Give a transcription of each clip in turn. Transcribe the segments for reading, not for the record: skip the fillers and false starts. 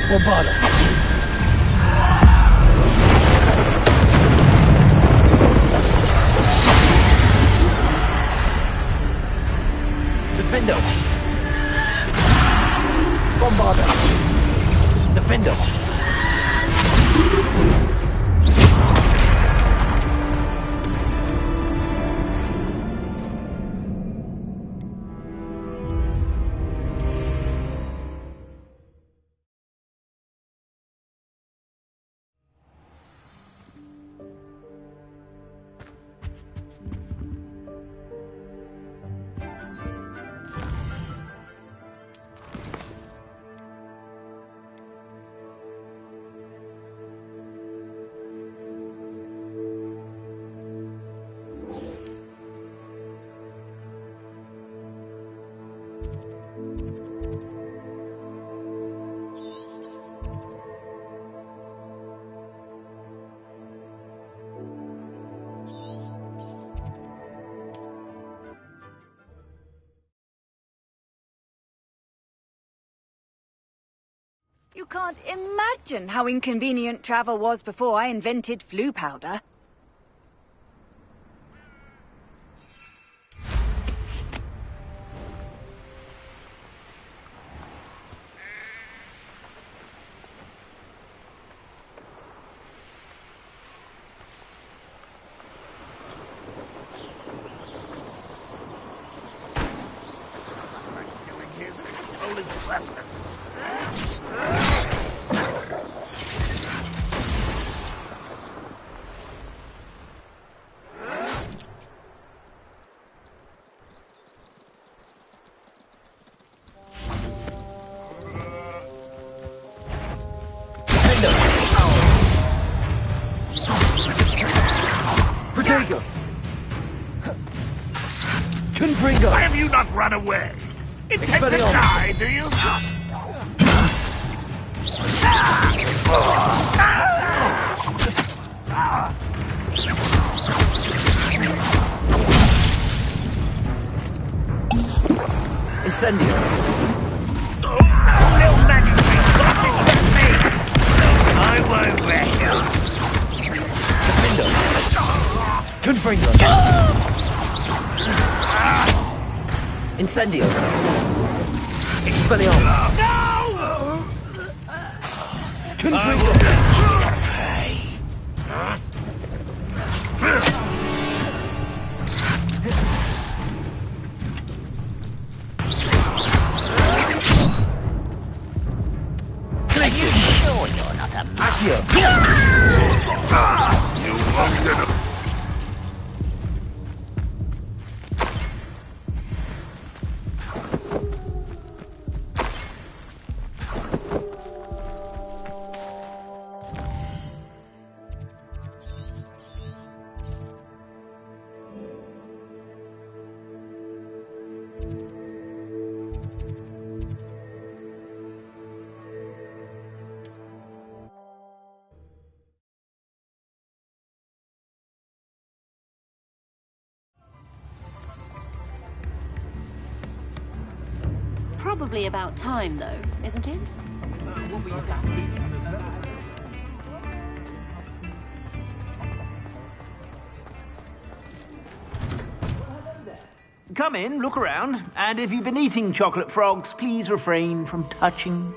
Bombarda. Defendo. Bombarda. Defendo. You can't imagine how inconvenient travel was before I invented flu powder. Protego! Confringo! Why have you not run away? Intend to Expelliarmus. die, do you? Incendio! No magic trick blocking me! I won't let you! Defendo! Confringo! Incendio! Expelliarmus! No! Confringo! Are you sure you're not a mouse? Accio! You won't get a... Probably about time, though, isn't it? Come in, look around, and if you've been eating chocolate frogs, please refrain from touching.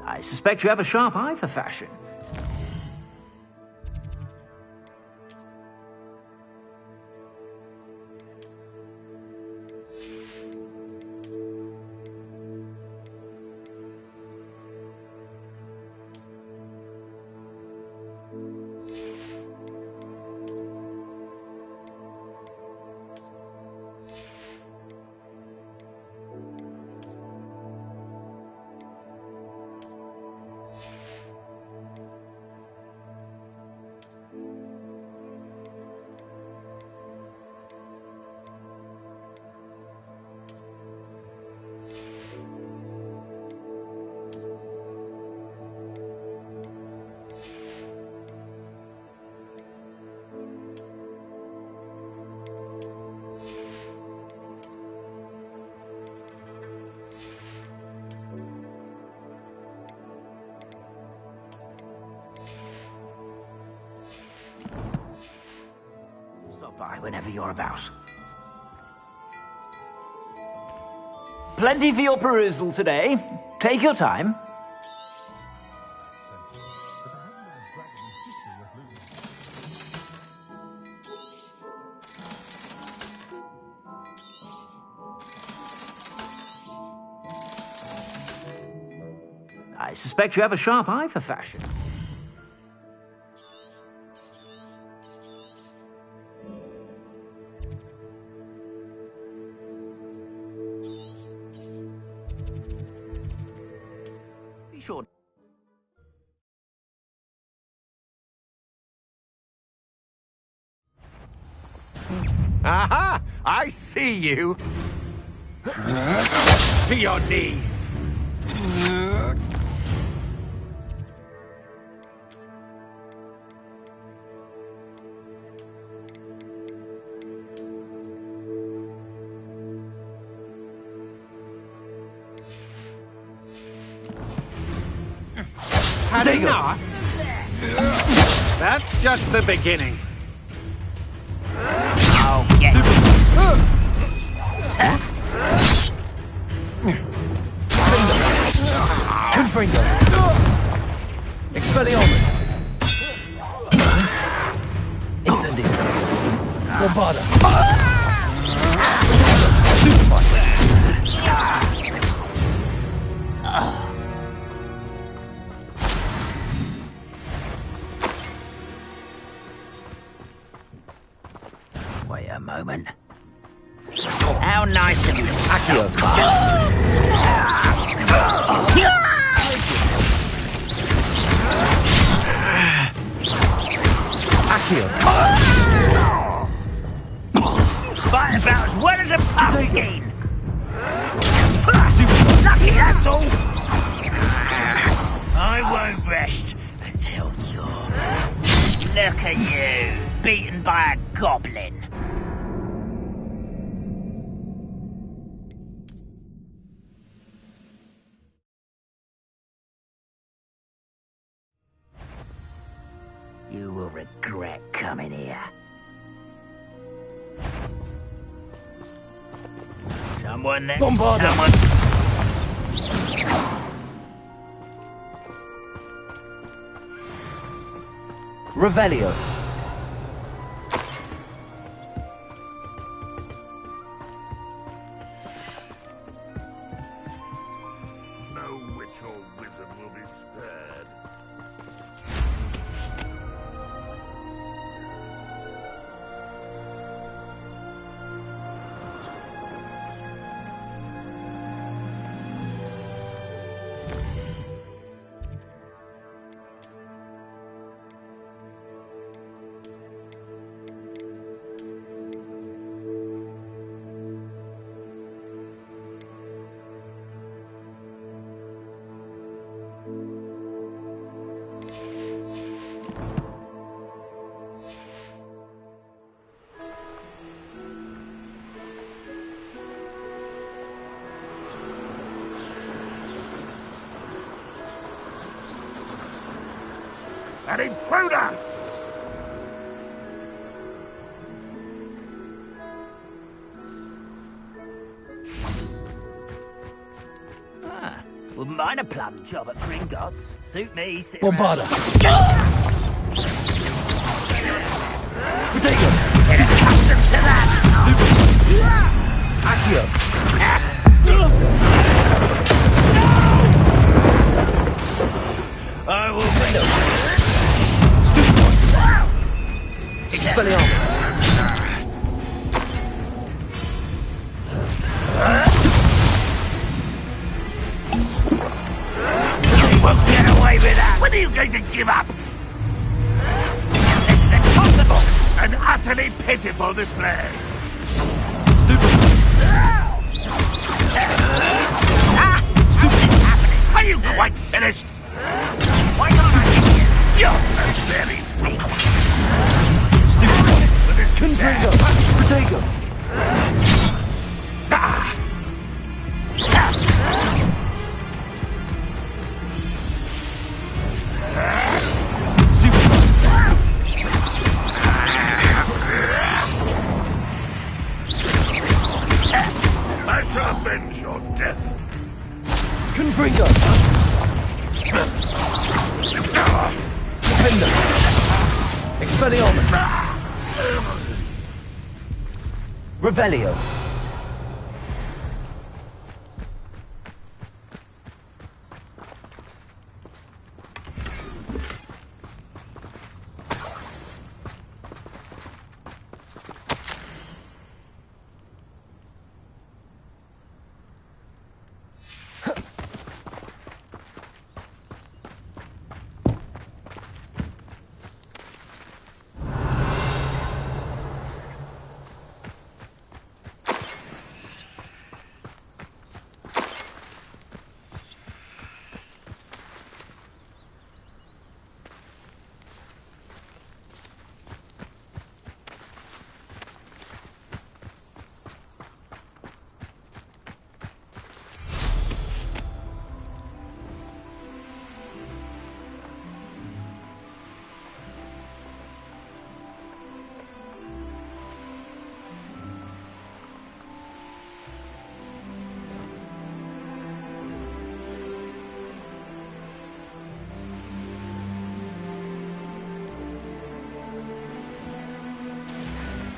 I suspect you have a sharp eye for fashion. whenever you're about. Plenty for your perusal today. Take your time. I suspect you have a sharp eye for fashion. Be sure. Aha! I see you! To your knees! Had enough? That's just the beginning. Oh, yeah. Confringo. Expelliarmus. Incendio. Bombarda. Wait a moment. How nice of you. Accio. Accio. Fight about as well as a pumpkin. Lucky, that's all. I won't rest until you're... Look at you, beaten by a goblin. You will regret coming here. Someone there. Bombarda. Someone. Revelio. No witch or wizard will be spared. An intruder! Wouldn't mind a plum job at Gringotts. Suit me. Sit Bombarda. Protego. Get accustomed to that. Accio. I will bring them. Expelliarmus. You won't get away with that. When are you going to give up? This is impossible. An utterly pitiful display. What is happening? Are you quite finished? Why can't I hit you? You're so very weak. Confringo. Protego. Confringo! Defender! Expelliarmus! Revelio!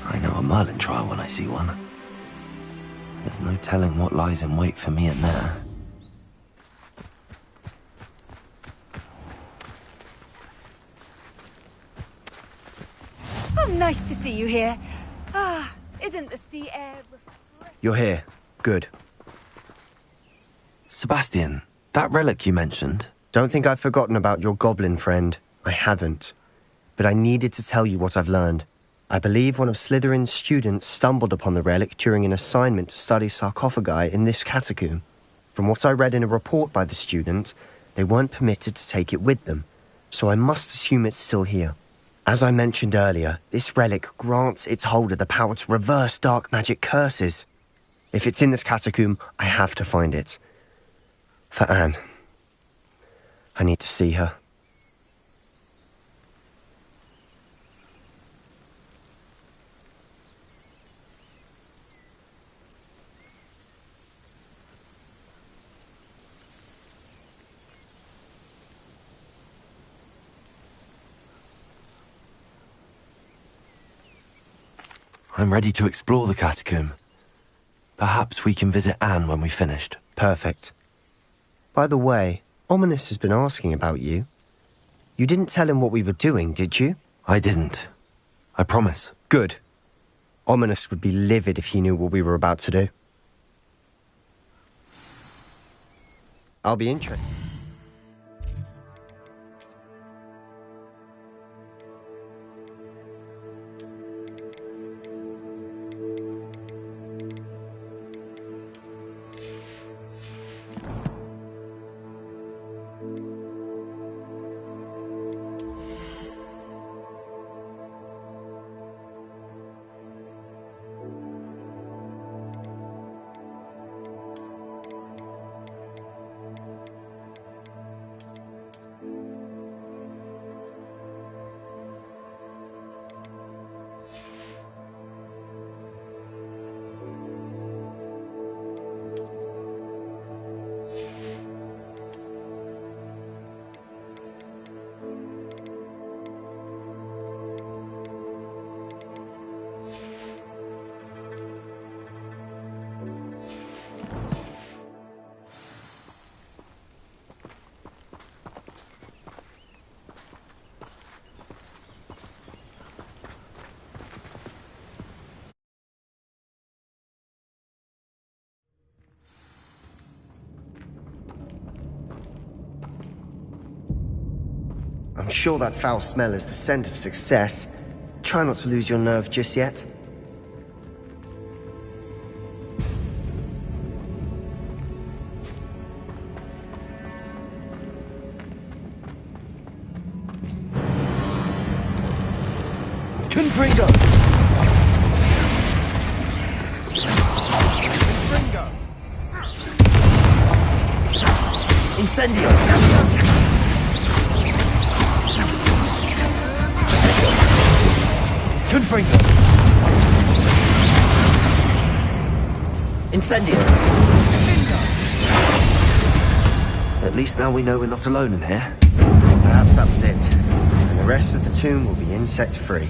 I know a Merlin trial when I see one. There's no telling what lies in wait for me in there. Oh, nice to see you here. Ah, isn't the sea air refreshing? You're here. Good. Sebastian, that relic you mentioned. Don't think I've forgotten about your goblin friend. I haven't. But I needed to tell you what I've learned. I believe one of Slytherin's students stumbled upon the relic during an assignment to study sarcophagi in this catacomb. From what I read in a report by the student, they weren't permitted to take it with them, so I must assume it's still here. As I mentioned earlier, this relic grants its holder the power to reverse dark magic curses. If it's in this catacomb, I have to find it. For Anne. I need to see her. I'm ready to explore the catacomb. Perhaps we can visit Anne when we've finished. Perfect. By the way, Ominous has been asking about you. You didn't tell him what we were doing, did you? I didn't. I promise. Good. Ominous would be livid if he knew what we were about to do. I'll be interested. I'm sure that foul smell is the scent of success. Try not to lose your nerve just yet. Confringo! Incendio! Confringo! Incendio! At least now we know we're not alone in here. Perhaps that was it. And the rest of the tomb will be insect-free.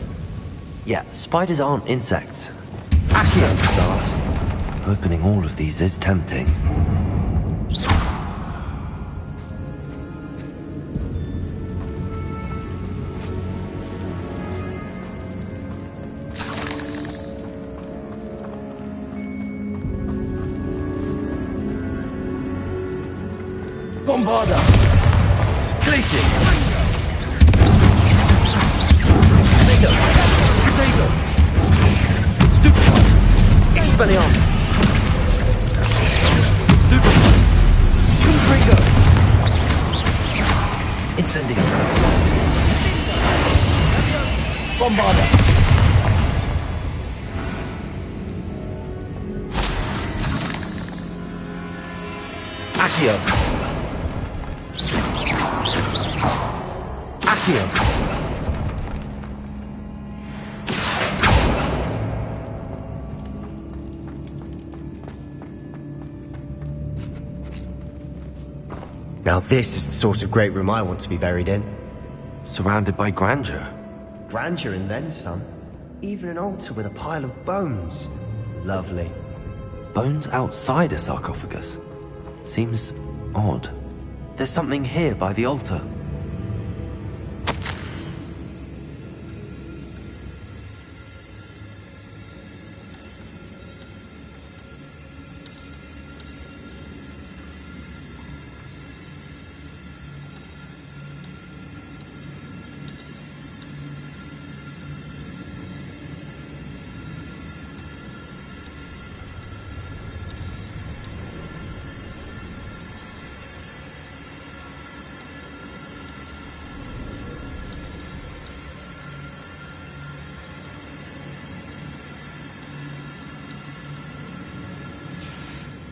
Yeah, spiders aren't insects. Accio start. Opening all of these is tempting. Bombarda! Glacius! Potato! Potato! Stupid! Expelliarmus! Stupid! Confringo! Incendio! Bombarda! Accio! Accio! Now this is the sort of great room I want to be buried in. Surrounded by grandeur. Grandeur and then some. Even an altar with a pile of bones. Lovely. Bones outside a sarcophagus. Seems odd. There's something here by the altar.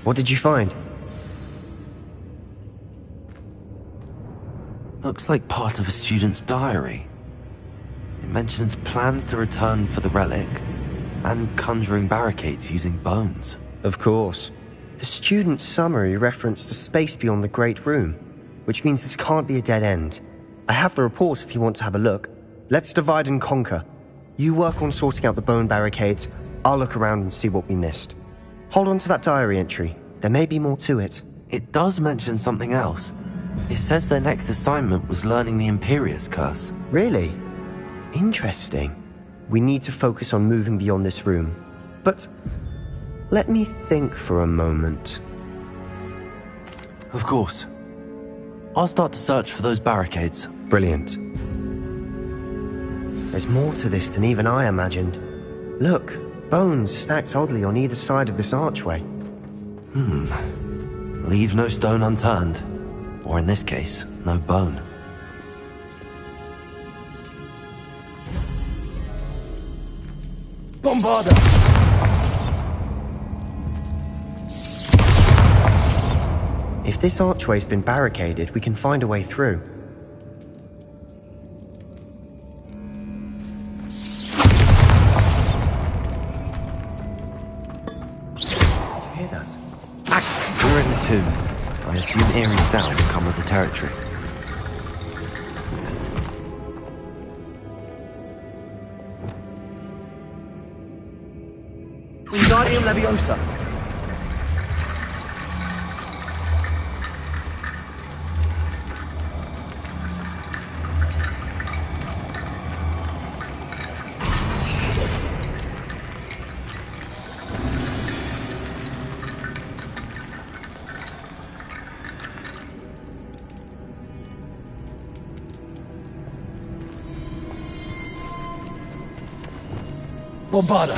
What did you find? Looks like part of a student's diary. It mentions plans to return for the relic and conjuring barricades using bones. Of course. The student's summary referenced a space beyond the Great Room, which means this can't be a dead end. I have the report if you want to have a look. Let's divide and conquer. You work on sorting out the bone barricades. I'll look around and see what we missed. Hold on to that diary entry. There may be more to it. It does mention something else. It says their next assignment was learning the Imperius Curse. Really? Interesting. We need to focus on moving beyond this room. But let me think for a moment. Of course. I'll start to search for those barricades. Brilliant. There's more to this than even I imagined. Look, bones stacked oddly on either side of this archway. Leave no stone unturned. Or in this case, no bone. Bombarda! If this archway's been barricaded, we can find a way through. Hear that? We're in the tomb. I assume eerie sounds come with the territory. Wingardium Leviosa! Bombarda!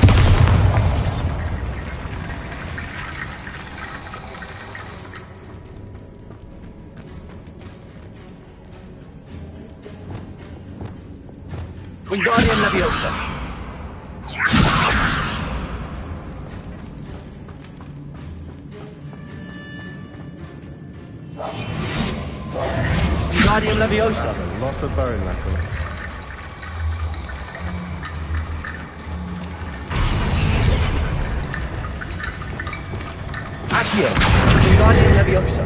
Wingardium Leviosa! Wingardium Leviosa! That's a lot of bone metal. Accio! Wingardium Leviosa!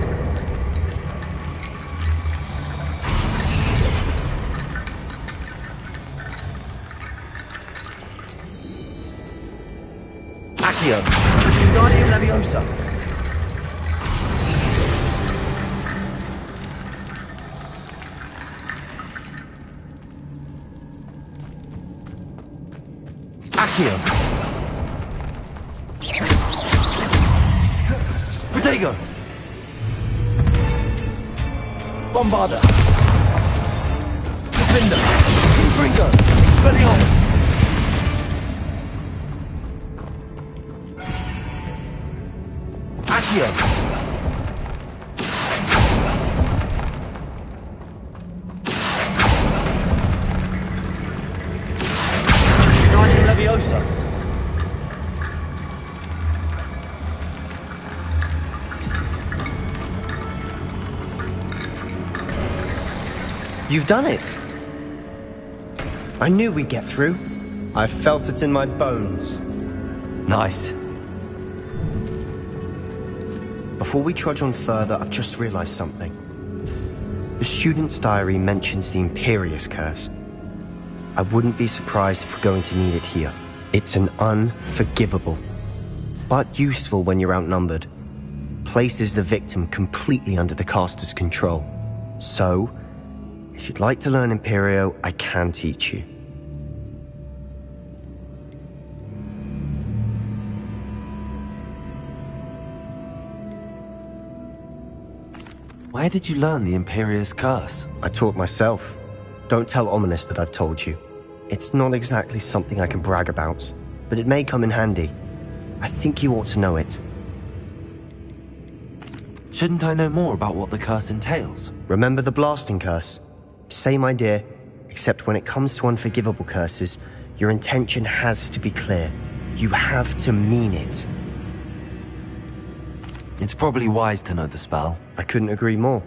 Accio. Wingardium Leviosa. Accio. Protego. Bombarda. Defender. Bringo. Expelliarmus. Accio. Wingardium Leviosa. You've done it! I knew we'd get through. I felt it in my bones. Nice. Before we trudge on further, I've just realized something. The student's diary mentions the Imperious Curse. I wouldn't be surprised if we're going to need it here. It's an unforgivable, but useful when you're outnumbered. Places the victim completely under the caster's control. So, if you'd like to learn Imperio, I can teach you. Where did you learn the Imperious Curse? I taught myself. Don't tell Ominous that I've told you. It's not exactly something I can brag about, but it may come in handy. I think you ought to know it. Shouldn't I know more about what the curse entails? Remember the blasting curse? Same idea, except when it comes to unforgivable curses, your intention has to be clear. You have to mean it. It's probably wise to know the spell. I couldn't agree more.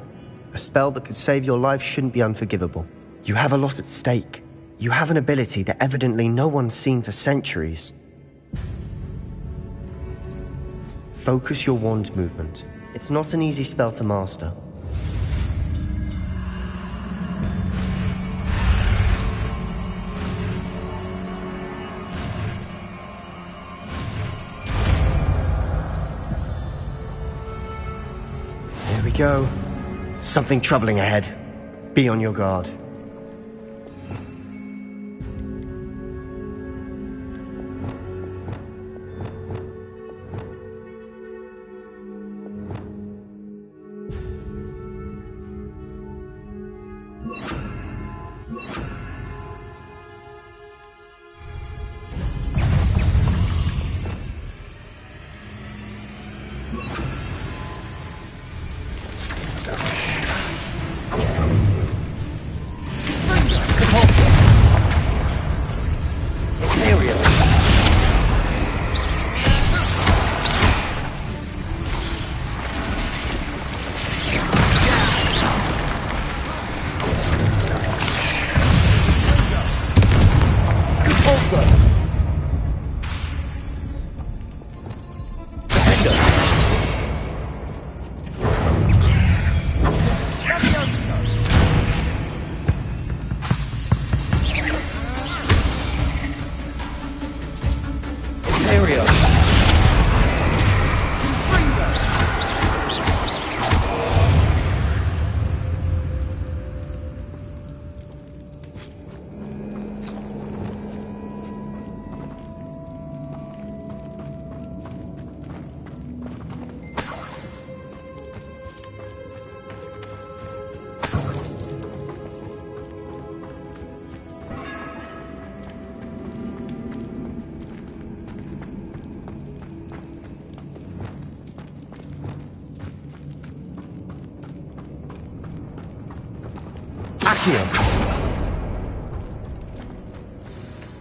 A spell that could save your life shouldn't be unforgivable. You have a lot at stake. You have an ability that evidently no one's seen for centuries. Focus your wand movement. It's not an easy spell to master. Here we go. Something troubling ahead. Be on your guard.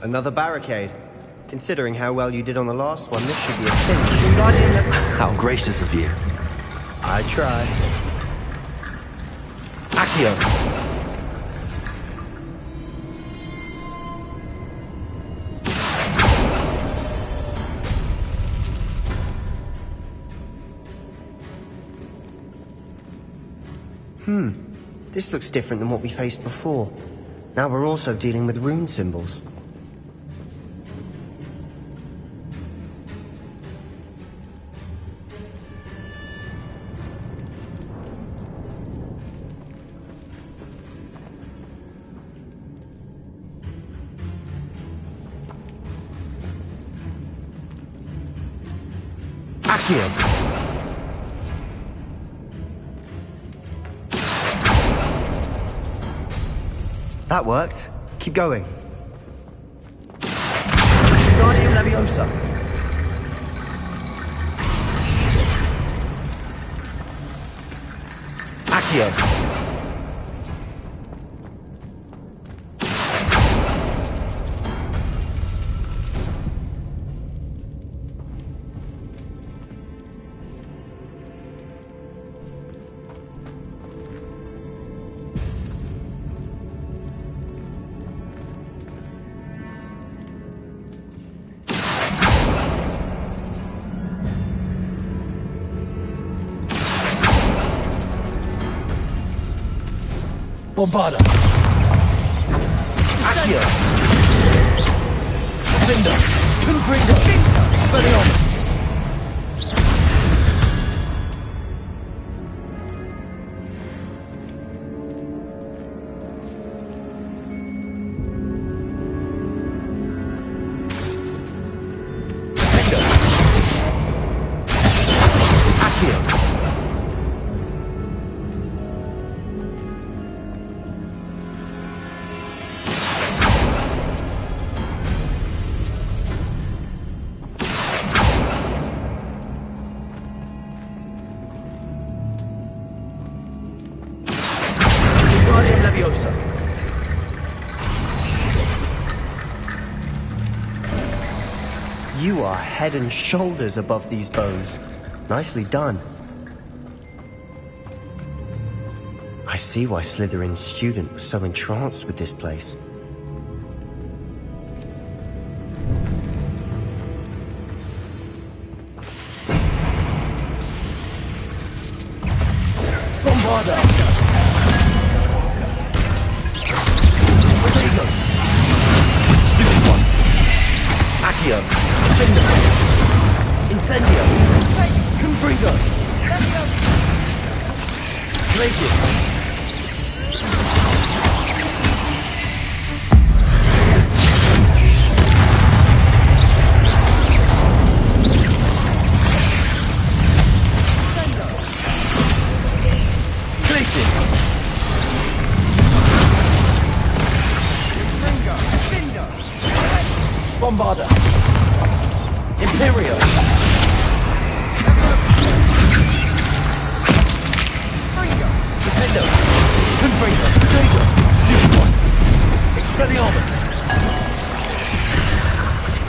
Another barricade. Considering how well you did on the last one, this should be a cinch. How gracious of you. I try. Accio. This looks different than what we faced before. Now we're also dealing with rune symbols. Accio. That worked. Keep going. Guardian Leviosa. Accio. Bombarda. Accio. Defender. Confringo. Expelliarmus. Defender. Accio. Guardian Leviosa. You are head and shoulders above these bones. Nicely done. I see why Slytherin's student was so entranced with this place. Bombarda. Protego. Stupid one. Accio. Defender. Incendio. Confringo. Glacius. Glacius. Bombarda. Imperial. Defender. Confringo. Protego. Stupid one. Expelliarmus.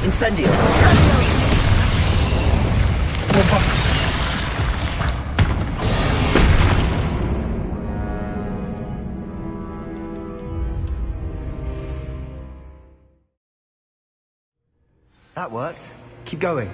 Incendio. Bombarda. That worked. Keep going.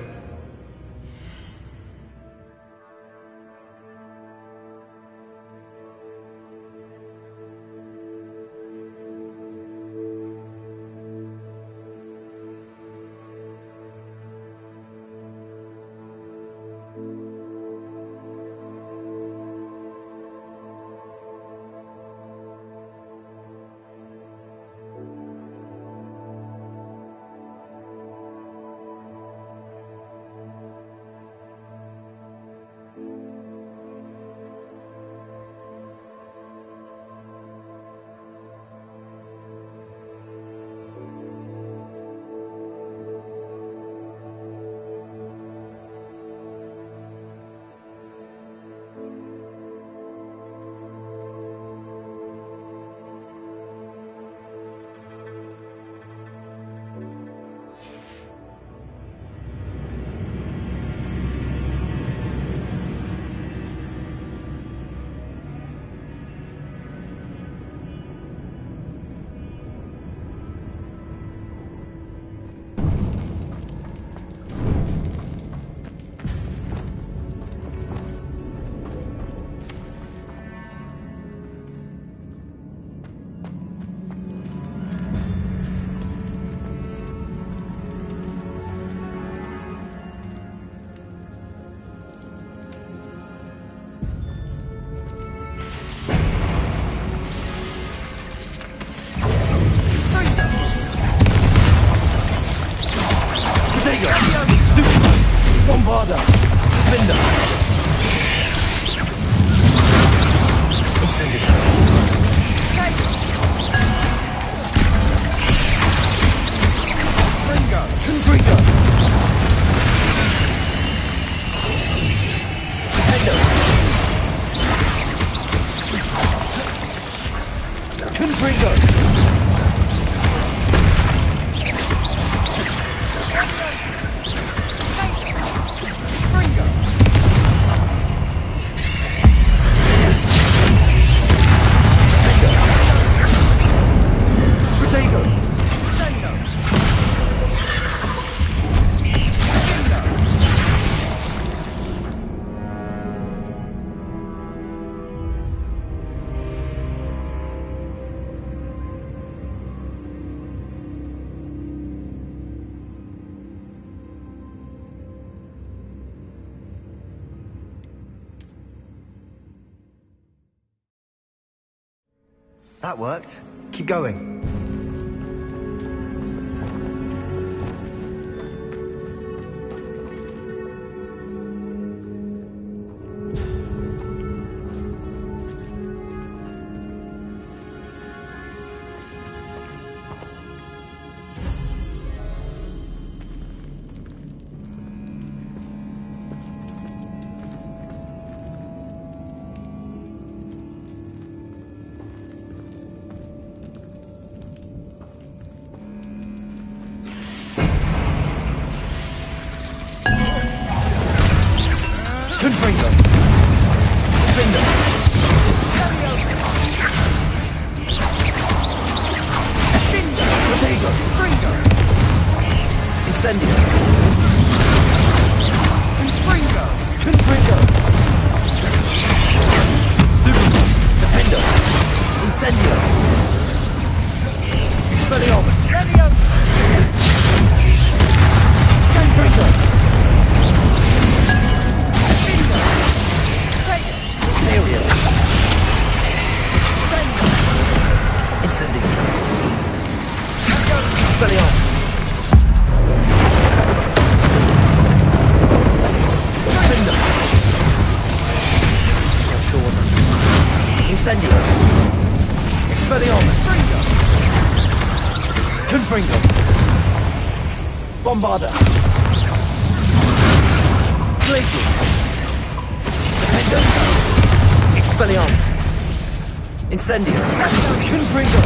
Defender. Incendio. Confringo. Defender. Confringo. That worked. Keep going. Confringo. Defender. Protego. Incendio. Confringo. Stupido. Defender. Incendio. Expelliarmus. Confringo. Imperial. Incendio. Expelliarmus. Defender. Not sure what that is. Incendio. Expelliarmus. Confringo. Bombarda. Glacial. Defender. Expelliarmus. Incendio. Confringo.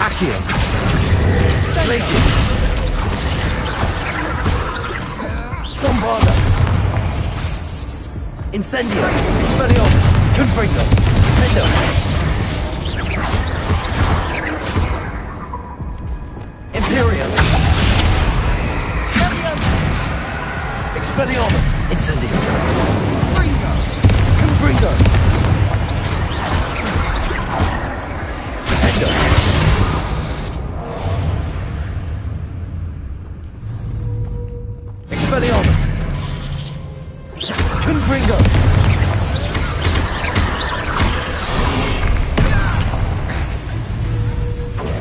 Accio. Glacial. Bombarda. Incendio. Expelliarmus. Confringo. Defender. Imperial. Expelliarmus. Incendio. Confringo. Defender. Expelliarmus. Confringo.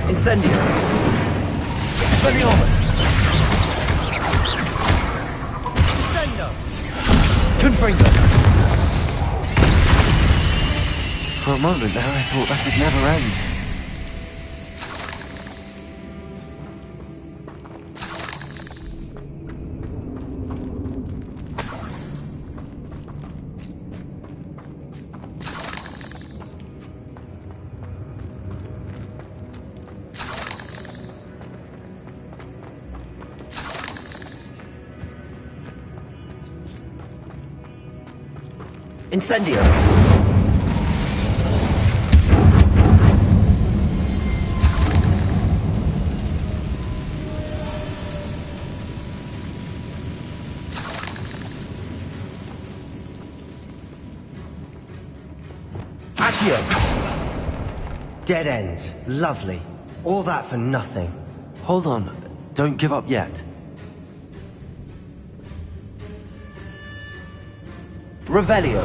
Incendio. Expelliarmus. Confringo. For a moment there, I thought that'd never end. Incendio. Accio. Dead end. Lovely. All that for nothing. Hold on. Don't give up yet. Revelio.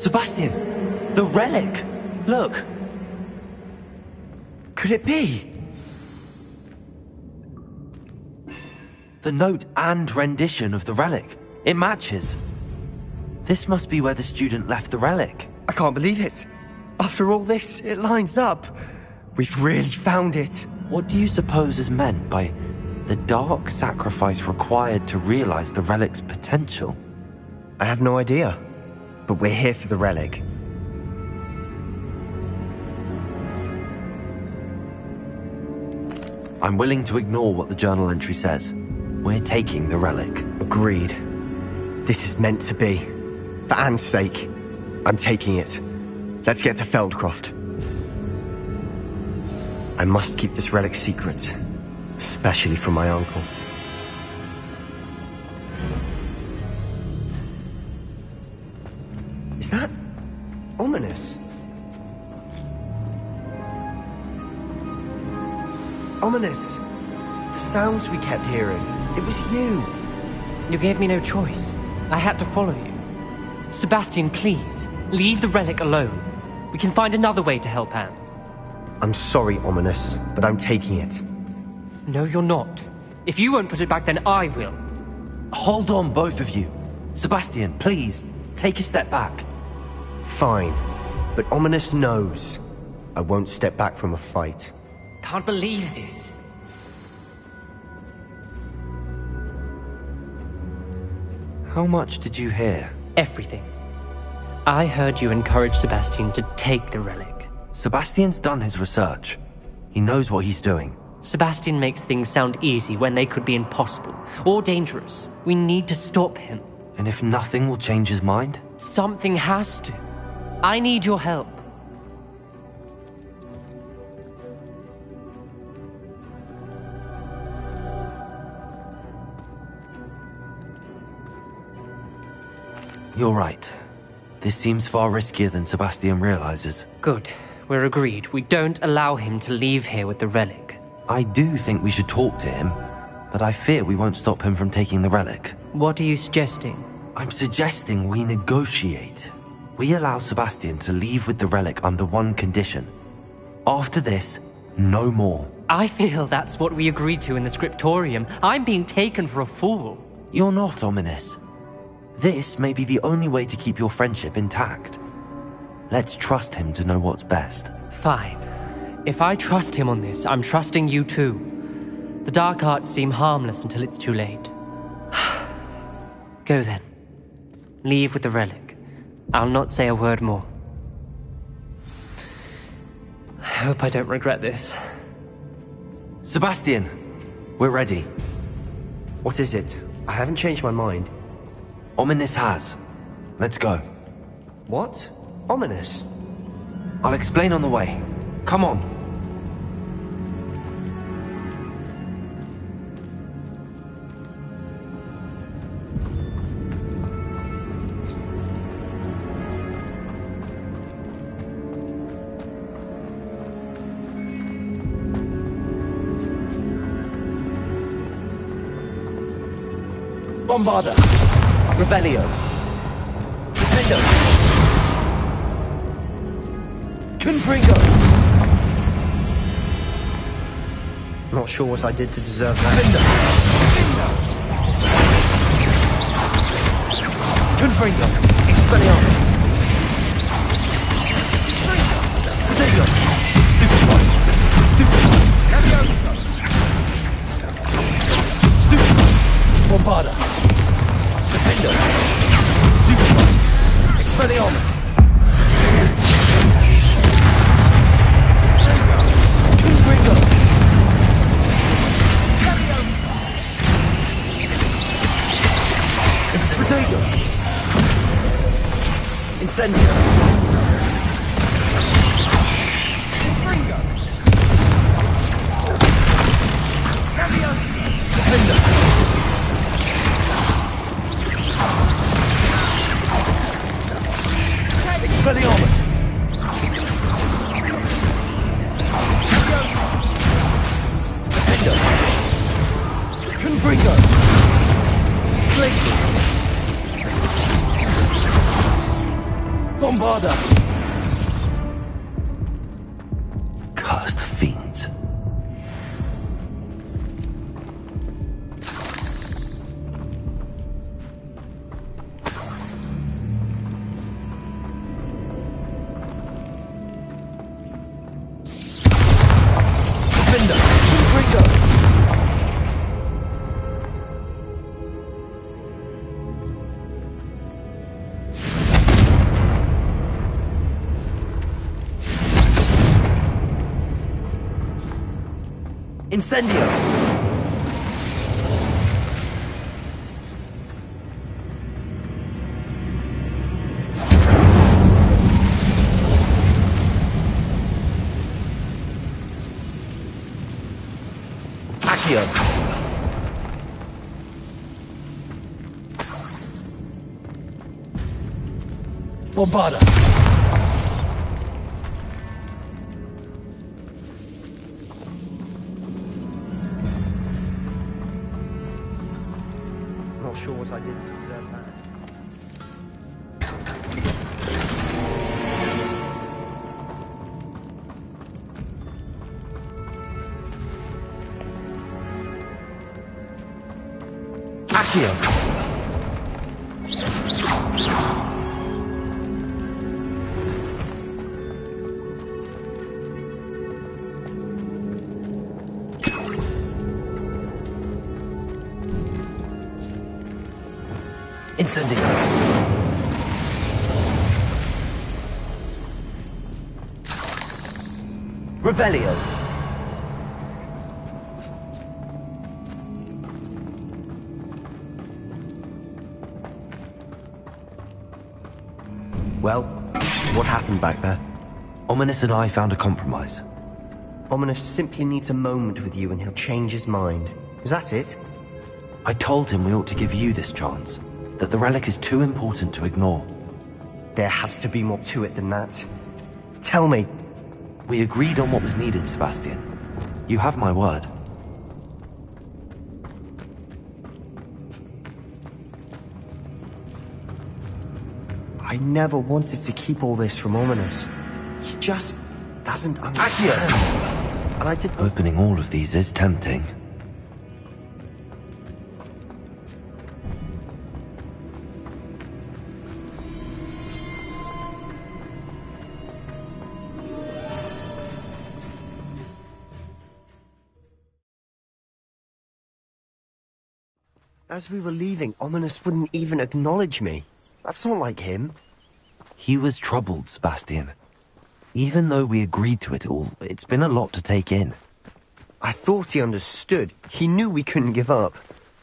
Sebastian! The relic! Look! Could it be? The note and rendition of the relic. It matches. This must be where the student left the relic. I can't believe it. After all this, it lines up. We've really found it. What do you suppose is meant by the dark sacrifice required to realize the relic's potential? I have no idea. But we're here for the relic. I'm willing to ignore what the journal entry says. We're taking the relic. Agreed. This is meant to be. For Anne's sake, I'm taking it. Let's get to Feldcroft. I must keep this relic secret, especially from my uncle. Is that ominous? Ominous! The sounds we kept hearing. It was you. You gave me no choice. I had to follow you. Sebastian, please, leave the relic alone. We can find another way to help Anne. I'm sorry, Ominous, but I'm taking it. No, you're not. If you won't put it back, then I will. Hold on, both of you. Sebastian, please, take a step back. Fine, but Ominous knows I won't step back from a fight. Can't believe this. How much did you hear? Everything. I heard you encourage Sebastian to take the relic. Sebastian's done his research. He knows what he's doing. Sebastian makes things sound easy when they could be impossible or dangerous. We need to stop him. And if nothing will change his mind? Something has to. I need your help. You're right. This seems far riskier than Sebastian realizes. Good. We're agreed. We don't allow him to leave here with the relic. I do think we should talk to him, but I fear we won't stop him from taking the relic. What are you suggesting? I'm suggesting we negotiate. We allow Sebastian to leave with the relic under one condition. After this, no more. I feel that's what we agreed to in the scriptorium. I'm being taken for a fool. You're not, Ominous. This may be the only way to keep your friendship intact. Let's trust him to know what's best. Fine. If I trust him on this, I'm trusting you too. The dark arts seem harmless until it's too late. Go then. Leave with the relic. I'll not say a word more. I hope I don't regret this. Sebastian, we're ready. What is it? I haven't changed my mind. Ominous has. Let's go. What? Ominous? I'll explain on the way. Come on. Bombarda. Revelio. Defendo. Confringo. Not sure what I did to deserve that. Confringo. Expelliarmus. Potato. Stupefy. Stupefy. Bombarda. Defendo. Stupefy. Expelliarmus. Confringo. Potato. Incendio. Defender. Expelliarmus. Defender. Confringo. Glacier. Bombarda! Cursed fiends. Defender! Ringo! Incendio! Accio! Bombarda! Not sure what I did to deserve that. Accio! Incendio! Revelio! Well, what happened back there? Ominous and I found a compromise. Ominous simply needs a moment with you and he'll change his mind. Is that it? I told him we ought to give you this chance, that the relic is too important to ignore. There has to be more to it than that. Tell me. We agreed on what was needed, Sebastian. You have my word. I never wanted to keep all this from Ominous. He just doesn't understand. And I did... Opening all of these is tempting. As we were leaving, Ominous wouldn't even acknowledge me. That's not like him. He was troubled, Sebastian. Even though we agreed to it all, it's been a lot to take in. I thought he understood. He knew we couldn't give up.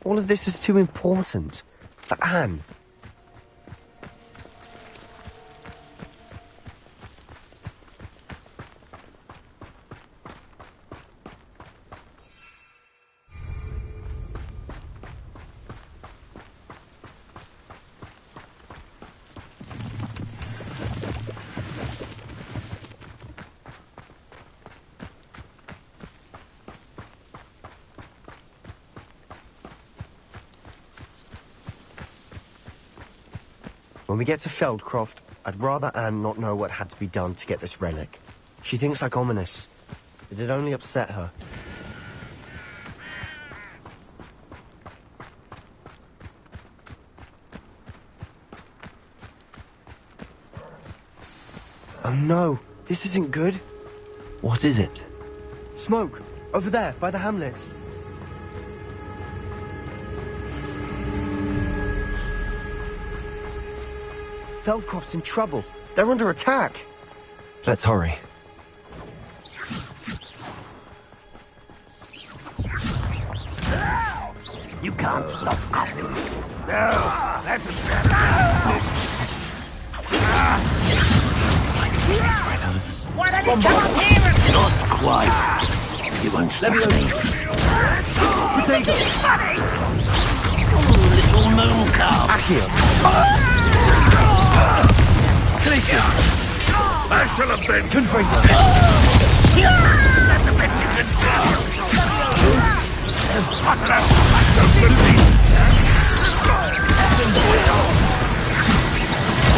All of this is too important. For Anne. When we get to Feldcroft, I'd rather Anne not know what had to be done to get this relic. She thinks like Ominous. It'd only upset her. Oh no, this isn't good. What is it? Smoke! Over there, by the hamlet. Feldcroft's in trouble. They're under attack. Let's hurry. You can't stop us. No, that's It's right out of the... Why don't you come up here and... Not quite. You won't stop me. Potato! Little moon calf. Accio! Glacius! I shall have been Confringo! That's the best you can do.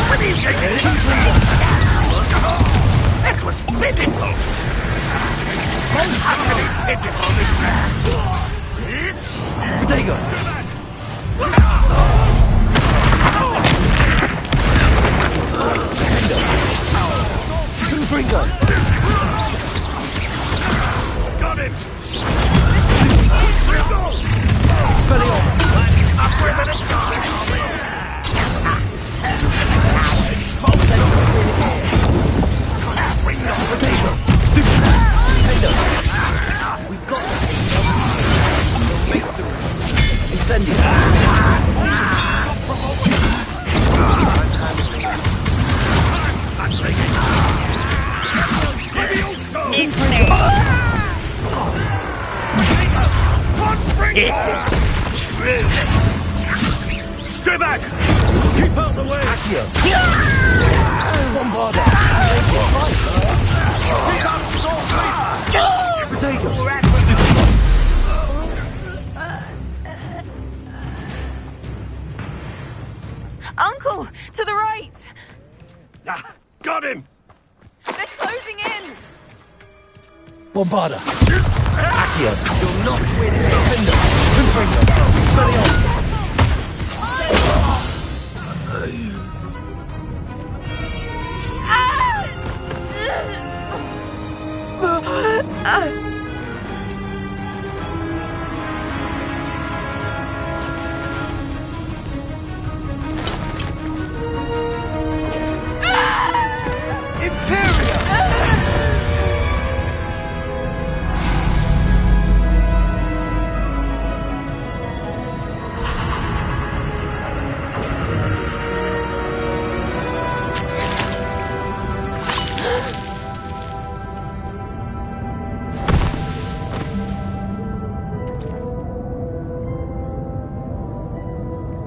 What are you Stay back! Keep out the way! Accio! Bombarda! Uncle, to the right! Ah, got him! They're closing in! Bombarda! Accio! You'll not win! Defender! Confringo! Expelliarmus!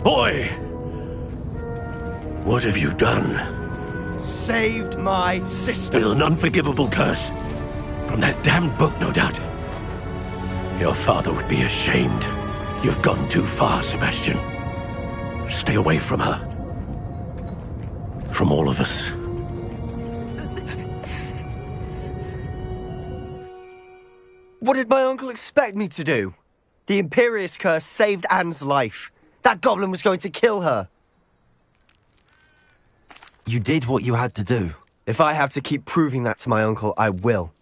Boy! What have you done? Saved my sister. With an unforgivable curse. From that damned book, no doubt. Your father would be ashamed. You've gone too far, Sebastian. Stay away from her. From all of us. What did my uncle expect me to do? The Imperious curse saved Anne's life. That goblin was going to kill her. You did what you had to do. If I have to keep proving that to my uncle, I will.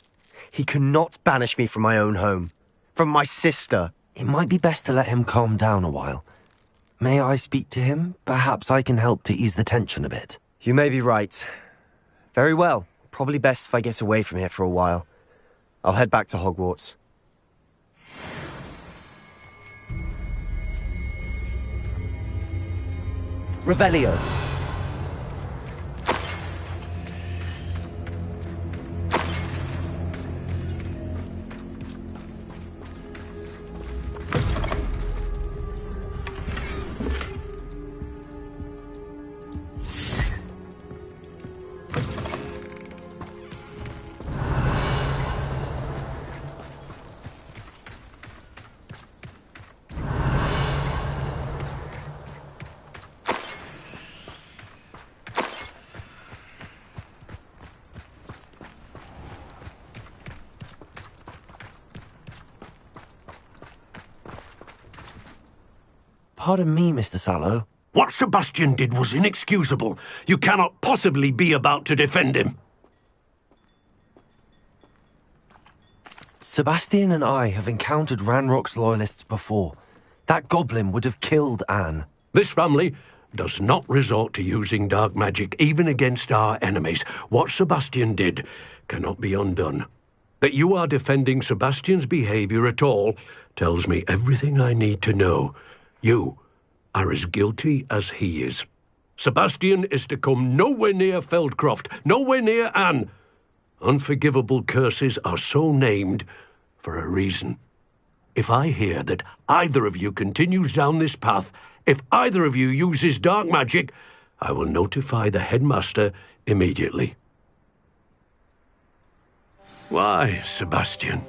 He cannot banish me from my own home. From my sister. It might be best to let him calm down a while. May I speak to him? Perhaps I can help to ease the tension a bit. You may be right. Very well. Probably best if I get away from here for a while. I'll head back to Hogwarts. Revelio. Pardon me, Mr. Sallow. What Sebastian did was inexcusable. You cannot possibly be about to defend him. Sebastian and I have encountered Ranrock's loyalists before. That goblin would have killed Anne. This family does not resort to using dark magic, even against our enemies. What Sebastian did cannot be undone. That you are defending Sebastian's behavior at all tells me everything I need to know. You are as guilty as he is. Sebastian is to come nowhere near Feldcroft, nowhere near Anne. Unforgivable curses are so named for a reason. If I hear that either of you continues down this path, if either of you uses dark magic, I will notify the headmaster immediately. Why, Sebastian?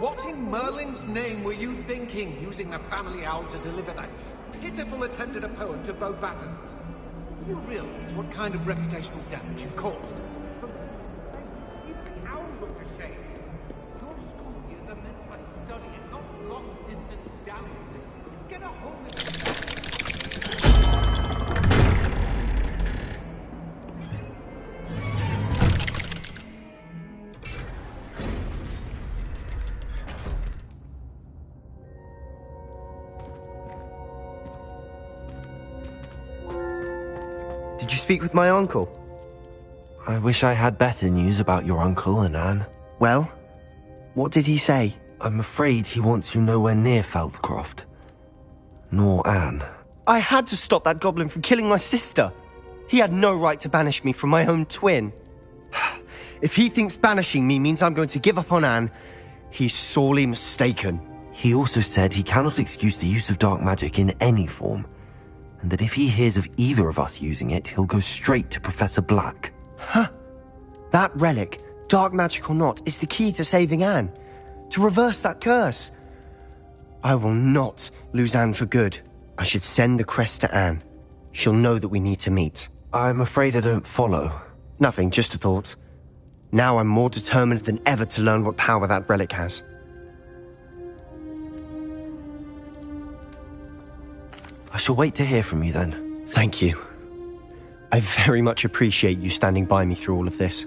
What in Merlin's name were you thinking, using the family owl to deliver that pitiful attempted a poem to Beau Battens? Do you realize what kind of reputational damage you've caused? Even the owl looked ashamed. Your school years are meant for studying, not long-distance dalliances. Get a hold of yourself. Did you speak with my uncle? I wish I had better news about your uncle and Anne. Well, what did he say? I'm afraid he wants you nowhere near Feldcroft. Nor Anne. I had to stop that goblin from killing my sister. He had no right to banish me from my own twin. If he thinks banishing me means I'm going to give up on Anne, he's sorely mistaken. He also said he cannot excuse the use of dark magic in any form, and that if he hears of either of us using it, he'll go straight to Professor Black. Huh. That relic, dark magic or not, is the key to saving Anne. To reverse that curse. I will not lose Anne for good. I should send the crest to Anne. She'll know that we need to meet. I'm afraid I don't follow. Nothing, just a thought. Now I'm more determined than ever to learn what power that relic has. I shall wait to hear from you then. Thank you. I very much appreciate you standing by me through all of this.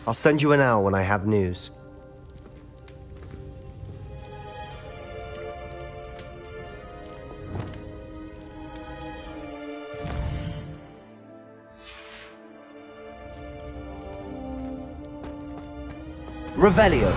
I'll send you an owl when I have news. Revelio.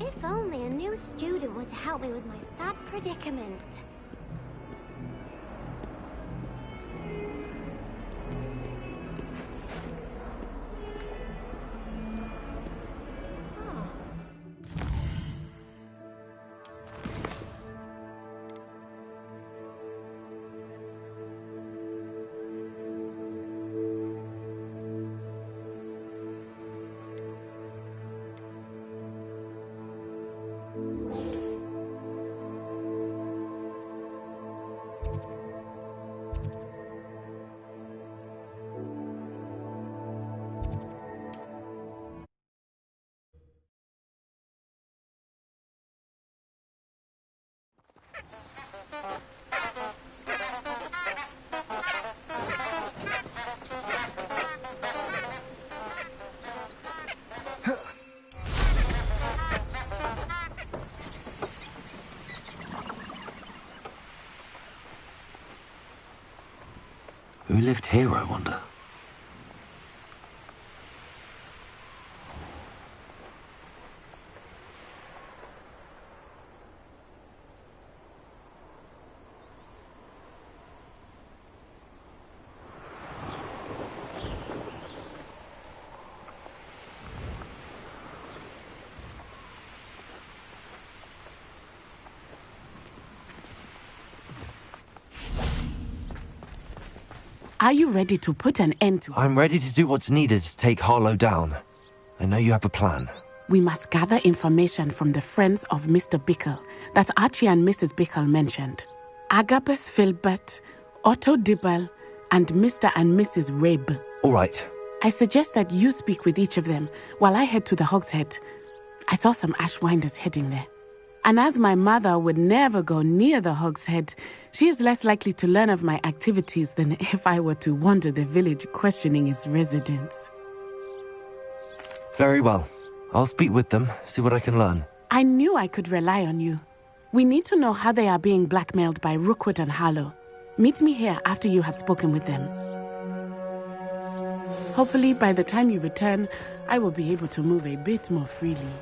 If only a new student would help me with my sad predicament. Who lived here, I wonder? Are you ready to put an end to it? I'm ready to do what's needed to take Harlow down. I know you have a plan. We must gather information from the friends of Mr. Bickle that Archie and Mrs. Bickle mentioned. Agabus Filbert, Otto Dibble, and Mr. and Mrs. Rabe. All right. I suggest that you speak with each of them while I head to the Hogshead. I saw some Ashwinders heading there. And as my mother would never go near the Hogshead, she is less likely to learn of my activities than if I were to wander the village questioning its residents. Very well. I'll speak with them, see what I can learn. I knew I could rely on you. We need to know how they are being blackmailed by Rookwood and Harlow. Meet me here after you have spoken with them. Hopefully, by the time you return, I will be able to move a bit more freely.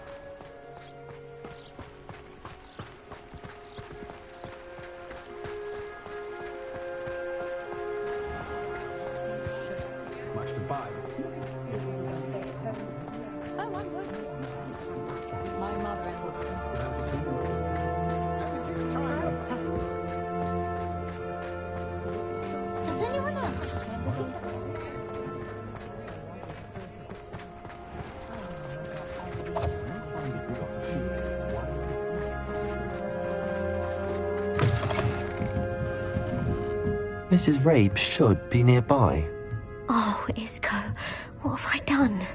Mrs. Rabe should be nearby. Oh, Isco, what have I done?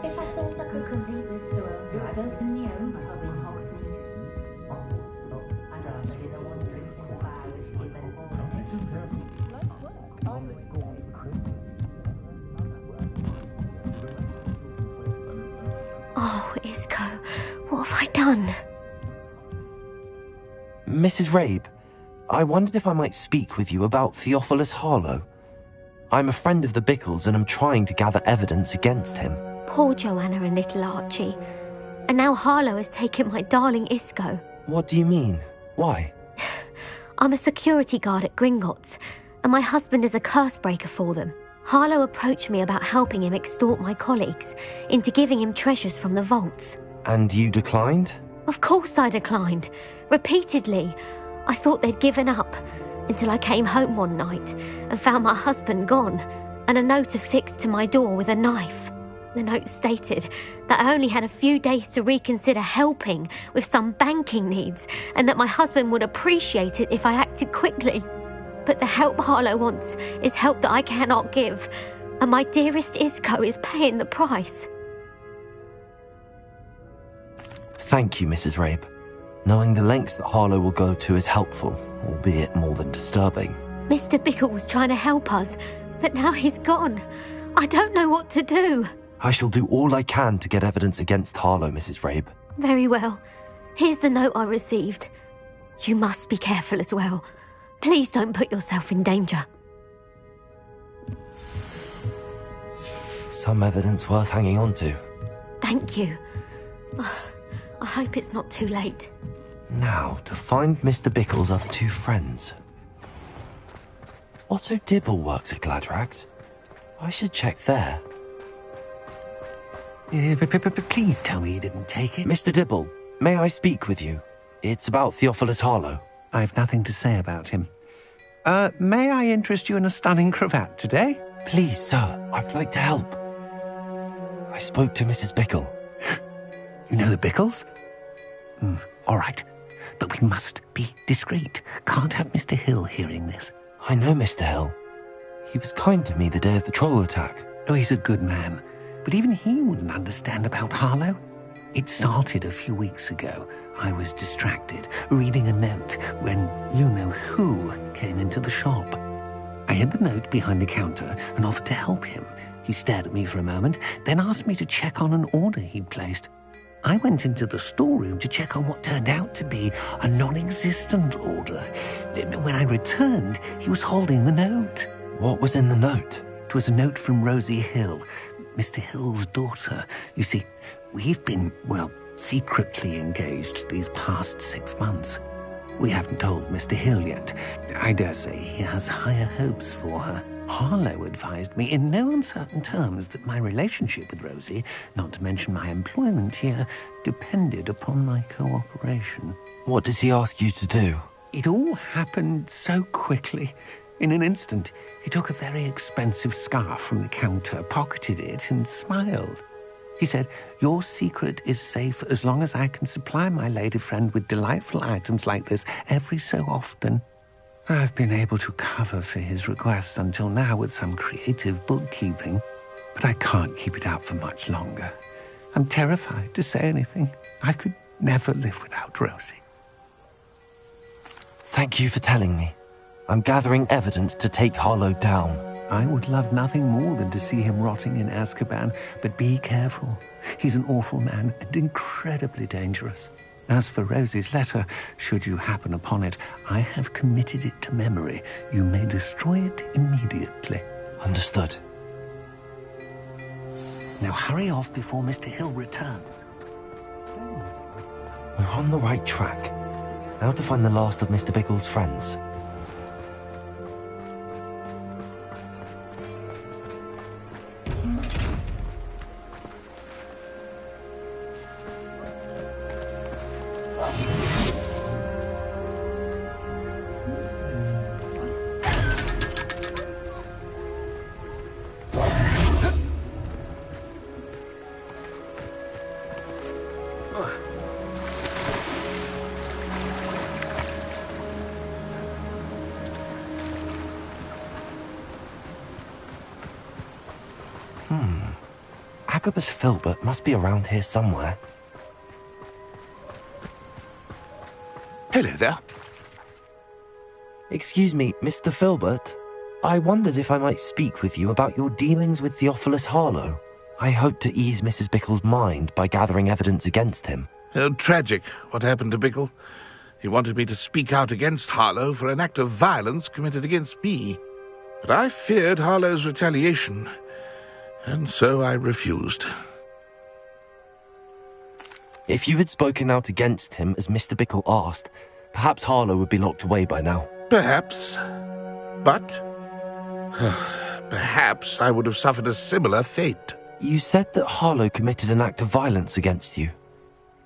If I thought I could complete this soil, I'd open my own pub in Hogsmeade. I'd rather be the one drinking the Irish given Oh, Isco, what have I done? Mrs. Rabe, I wondered if I might speak with you about Theophilus Harlow. I'm a friend of the Bickles and I'm trying to gather evidence against him. Poor Joanna and little Archie. And now Harlow has taken my darling Isco. What do you mean? Why? I'm a security guard at Gringotts, and my husband is a curse breaker for them. Harlow approached me about helping him extort my colleagues into giving him treasures from the vaults. And you declined? Of course I declined. Repeatedly. I thought they'd given up, until I came home one night and found my husband gone, and a note affixed to my door with a knife. The note stated that I only had a few days to reconsider helping with some banking needs, and that my husband would appreciate it if I acted quickly. But the help Harlow wants is help that I cannot give, and my dearest Isco is paying the price. Thank you, Mrs. Rabe. Knowing the lengths that Harlow will go to is helpful, albeit more than disturbing. Mr. Bickle was trying to help us, but now he's gone. I don't know what to do. I shall do all I can to get evidence against Harlow, Mrs. Rabe. Very well. Here's the note I received. You must be careful as well. Please don't put yourself in danger. Some evidence worth hanging on to. Thank you. I hope it's not too late. Now, to find Mr. Bickle's other two friends. Otto Dibble works at Gladrags. I should check there. Please tell me you didn't take it. Mr. Dibble, may I speak with you? It's about Theophilus Harlow. I've nothing to say about him. May I interest you in a stunning cravat today? Please, sir, I'd like to help. I spoke to Mrs. Bickle. You know the Bickles? All right, but we must be discreet. Can't have Mr. Hill hearing this. I know Mr. Hill. He was kind to me the day of the troll attack. Oh, he's a good man. But even he wouldn't understand about Harlow. It started a few weeks ago. I was distracted, reading a note, when you-know-who came into the shop. I hid the note behind the counter and offered to help him. He stared at me for a moment, then asked me to check on an order he'd placed. I went into the storeroom to check on what turned out to be a non-existent order. When I returned, he was holding the note. What was in the note? It was a note from Rosie Hill, Mr. Hill's daughter. You see, we've been, secretly engaged these past 6 months. We haven't told Mr. Hill yet. I dare say he has higher hopes for her. Harlow advised me in no uncertain terms that my relationship with Rosie, not to mention my employment here, depended upon my cooperation. What does he ask you to do? It all happened so quickly. In an instant, he took a very expensive scarf from the counter, pocketed it, and smiled. He said, "Your secret is safe as long as I can supply my lady friend with delightful items like this every so often." I've been able to cover for his requests until now with some creative bookkeeping, but I can't keep it up for much longer. I'm terrified to say anything. I could never live without Rosie. Thank you for telling me. I'm gathering evidence to take Harlow down. I would love nothing more than to see him rotting in Azkaban, but be careful. He's an awful man and incredibly dangerous. As for Rosie's letter, should you happen upon it, I have committed it to memory. You may destroy it immediately. Understood. Now hurry off before Mr. Hill returns. We're on the right track. Now to find the last of Mr. Bickle's friends. Agabus Filbert must be around here somewhere. Hello there. Excuse me, Mr. Filbert. I wondered if I might speak with you about your dealings with Theophilus Harlow. I hope to ease Mrs. Bickle's mind by gathering evidence against him. Oh, tragic what happened to Bickle. He wanted me to speak out against Harlow for an act of violence committed against me. But I feared Harlow's retaliation, and so I refused. If you had spoken out against him as Mr. Bickle asked, perhaps Harlow would be locked away by now. Perhaps. But perhaps I would have suffered a similar fate. You said that Harlow committed an act of violence against you.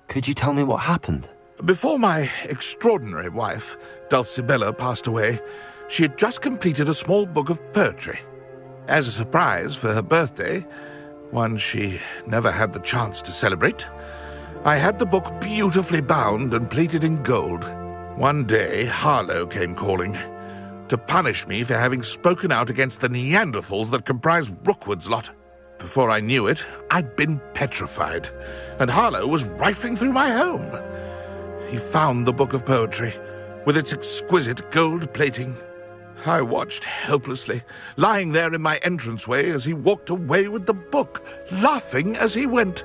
Could you tell me what happened? Before my extraordinary wife, Dulcibella, passed away, she had just completed a small book of poetry. As a surprise for her birthday, one she never had the chance to celebrate, I had the book beautifully bound and plated in gold. One day, Harlow came calling to punish me for having spoken out against the Neanderthals that comprise Rookwood's lot. Before I knew it, I'd been petrified, and Harlow was rifling through my home. He found the book of poetry, with its exquisite gold plating. I watched helplessly, lying there in my entranceway as he walked away with the book, laughing as he went.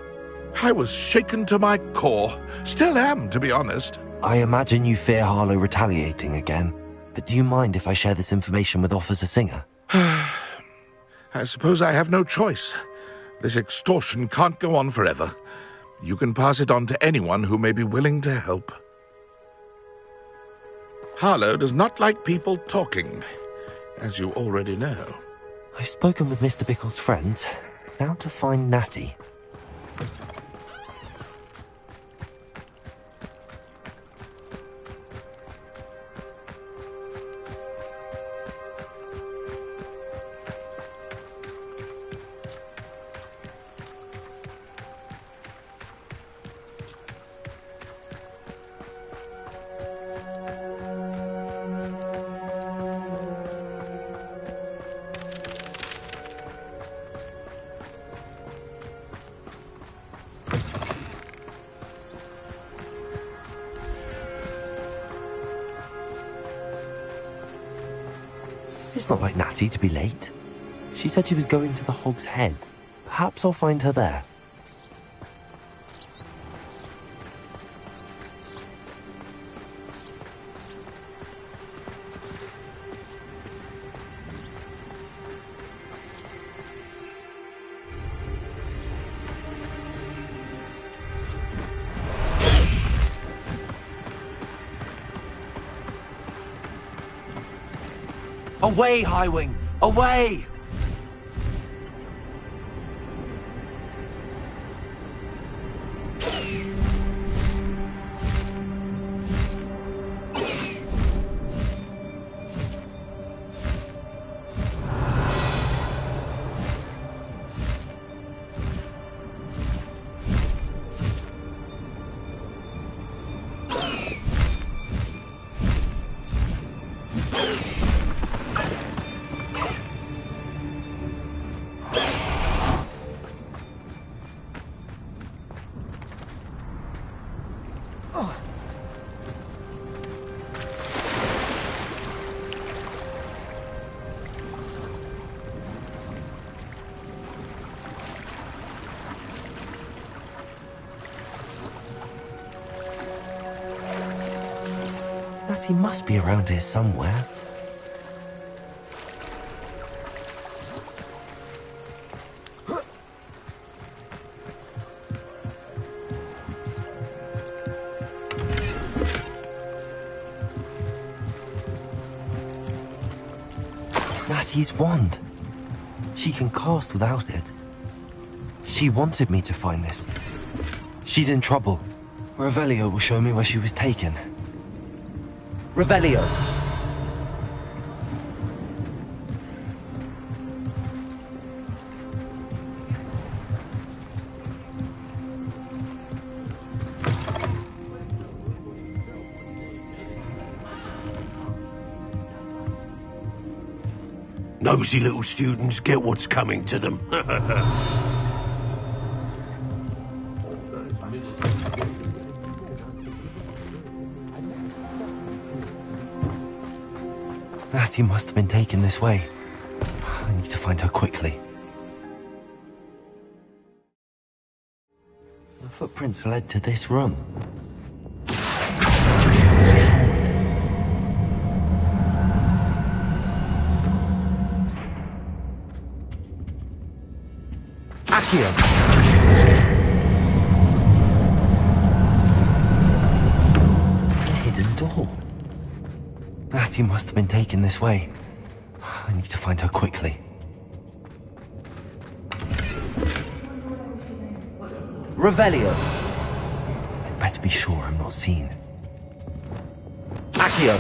I was shaken to my core. Still am, to be honest. I imagine you fear Harlow retaliating again. But do you mind if I share this information with Officer Singer? I suppose I have no choice. This extortion can't go on forever. You can pass it on to anyone who may be willing to help. Harlow does not like people talking, as you already know. I've spoken with Mr. Bickle's friends. Now to find Natty. It's not like Natty to be late. She said she was going to the Hog's Head. Perhaps I'll find her there. Away, Highwing! Away! Natty must be around here somewhere. Natty's wand. She can cast without it. She wanted me to find this. She's in trouble. Revelio will show me where she was taken. Revelio! Nosy little students get what's coming to them. Natty must have been taken this way. I need to find her quickly. The footprints led to this room. Accio! A hidden door. Natty must have been taken this way. I need to find her quickly. Revelio! I'd better be sure I'm not seen. Accio!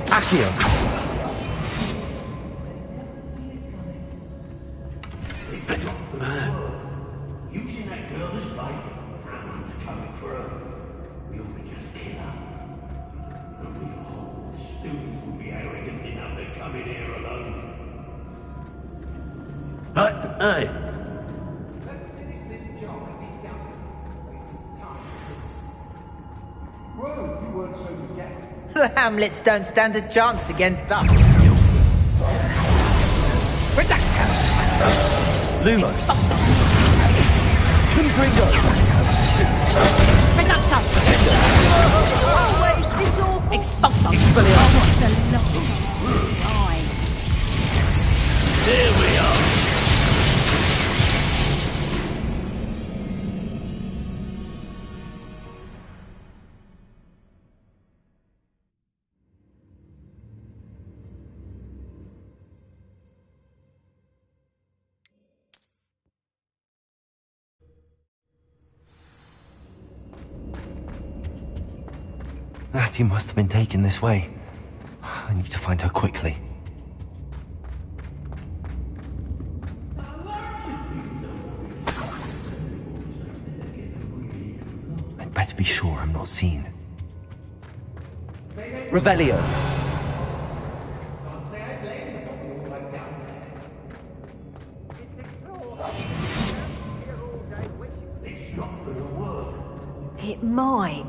Accio! Using that girl as bait, someone's coming for her. We ought to just kill her. Only a Hogwarts student would be arrogant enough to come in here alone. Hey! Whoa, you weren't so forgetful. The Hamlets don't stand a chance against us. Lumo! Confringo! Reducto! Always this awful. Expulso! There we are! Natty must have been taken this way. I need to find her quickly. I'd better be sure I'm not seen. Revelio! It's not gonna work. It might.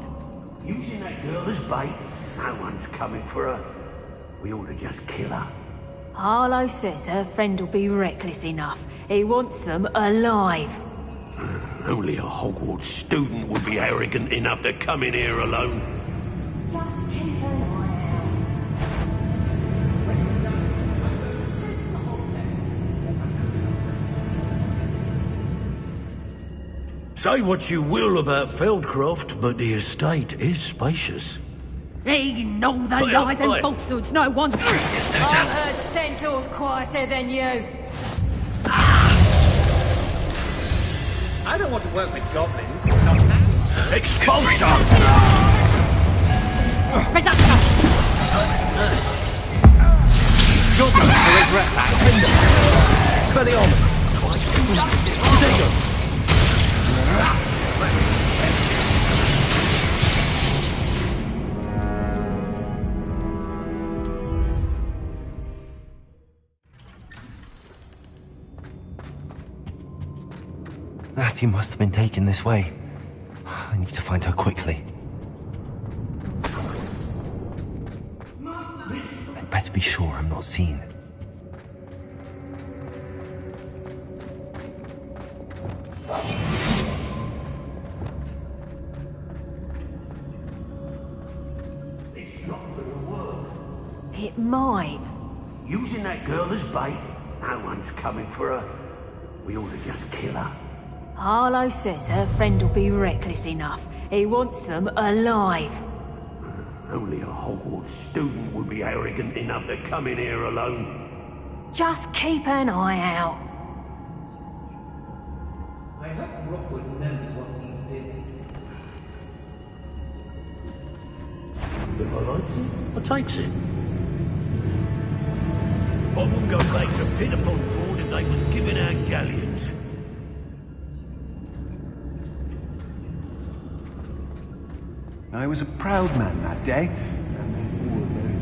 Using that girl as bait, no one's coming for her. We ought to just kill her. Harlow says her friend will be reckless enough. He wants them alive. Only a Hogwarts student would be arrogant enough to come in here alone. Say what you will about Feldcroft, but the estate is spacious. Ignore the Oi, lies and oi. falsehoods no one's... I've heard centaurs quieter than you. I don't want to work with goblins. It's not that. Expulsion! Reducto! Goblins to regret that. Expelliarmus! Potato! Natty must have been taken this way. I need to find her quickly. I'd better be sure I'm not seen. It's not gonna Using that girl as bait? No one's coming for her. We ought to just kill her. Harlow says her friend will be reckless enough. He wants them alive. Only a Hogwarts student would be arrogant enough to come in here alone. Just keep an eye out. I hope Rookwood knows what he's doing. If I likes it, I takes it. I wouldn't go back to Pt2 if they was giving out galleons. I was a proud man that day, and they all were very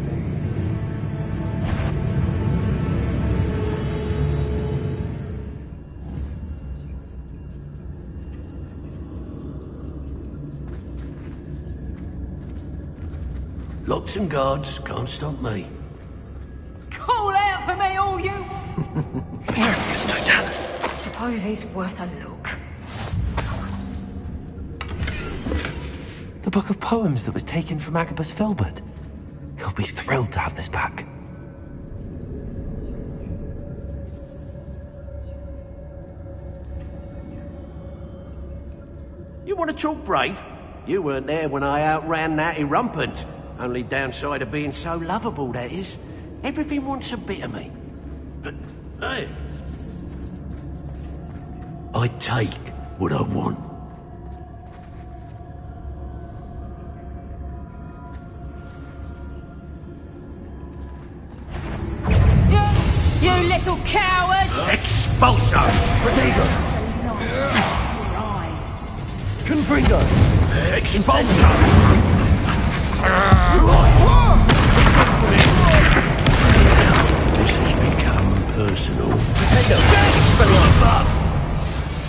Locks and guards can't stop me. Call out for me, all you! There's no Talus. Suppose it's worth a look. The book of poems that was taken from Agabus Filbert. He'll be thrilled to have this back. You want to talk brave? You weren't there when I outran that Erumpant. Only downside of being so lovable, that is. Everything wants a bit of me. Hey. I take what I want. You little coward! Expulso! Protego! Confringo! Expulso! This has become personal.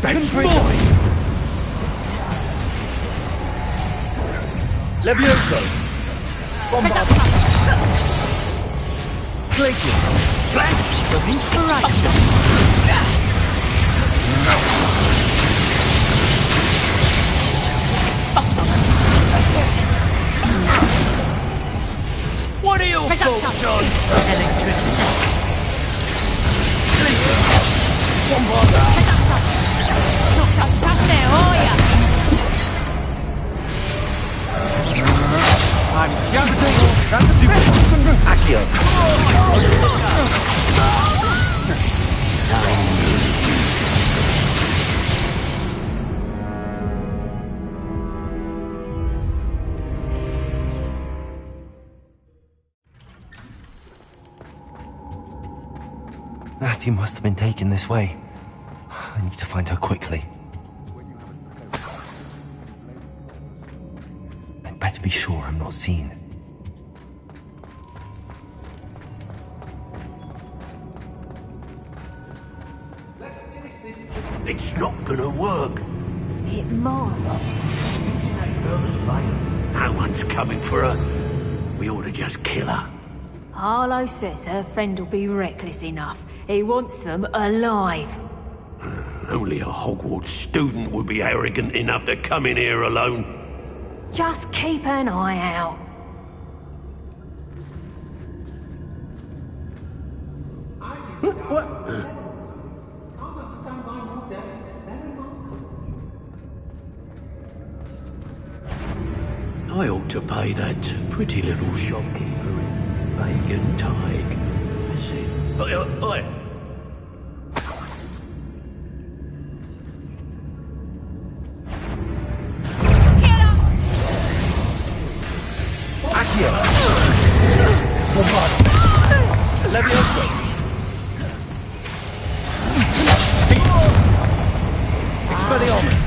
Confringo! Levioso! Bombard! Glacius! Flash! Of inspiration! What are your thoughts on electricity? Glacius! Bombard! Not so tough now, are ya? I'm jumping! Accio! Natty must have been taken this way. I need to find her quickly. I'd better be sure I'm not seen. It's not gonna work. It might. Using that girl as bait. No one's coming for her. We ought to just kill her. Harlow says her friend will be reckless enough. He wants them alive. Only a Hogwarts student would be arrogant enough to come in here alone. Just keep an eye out. I ought to pay that pretty little shopkeeper in Pagan Tig. Is it? Oi. Accio! Bombard! Levioso! Expelliarmus!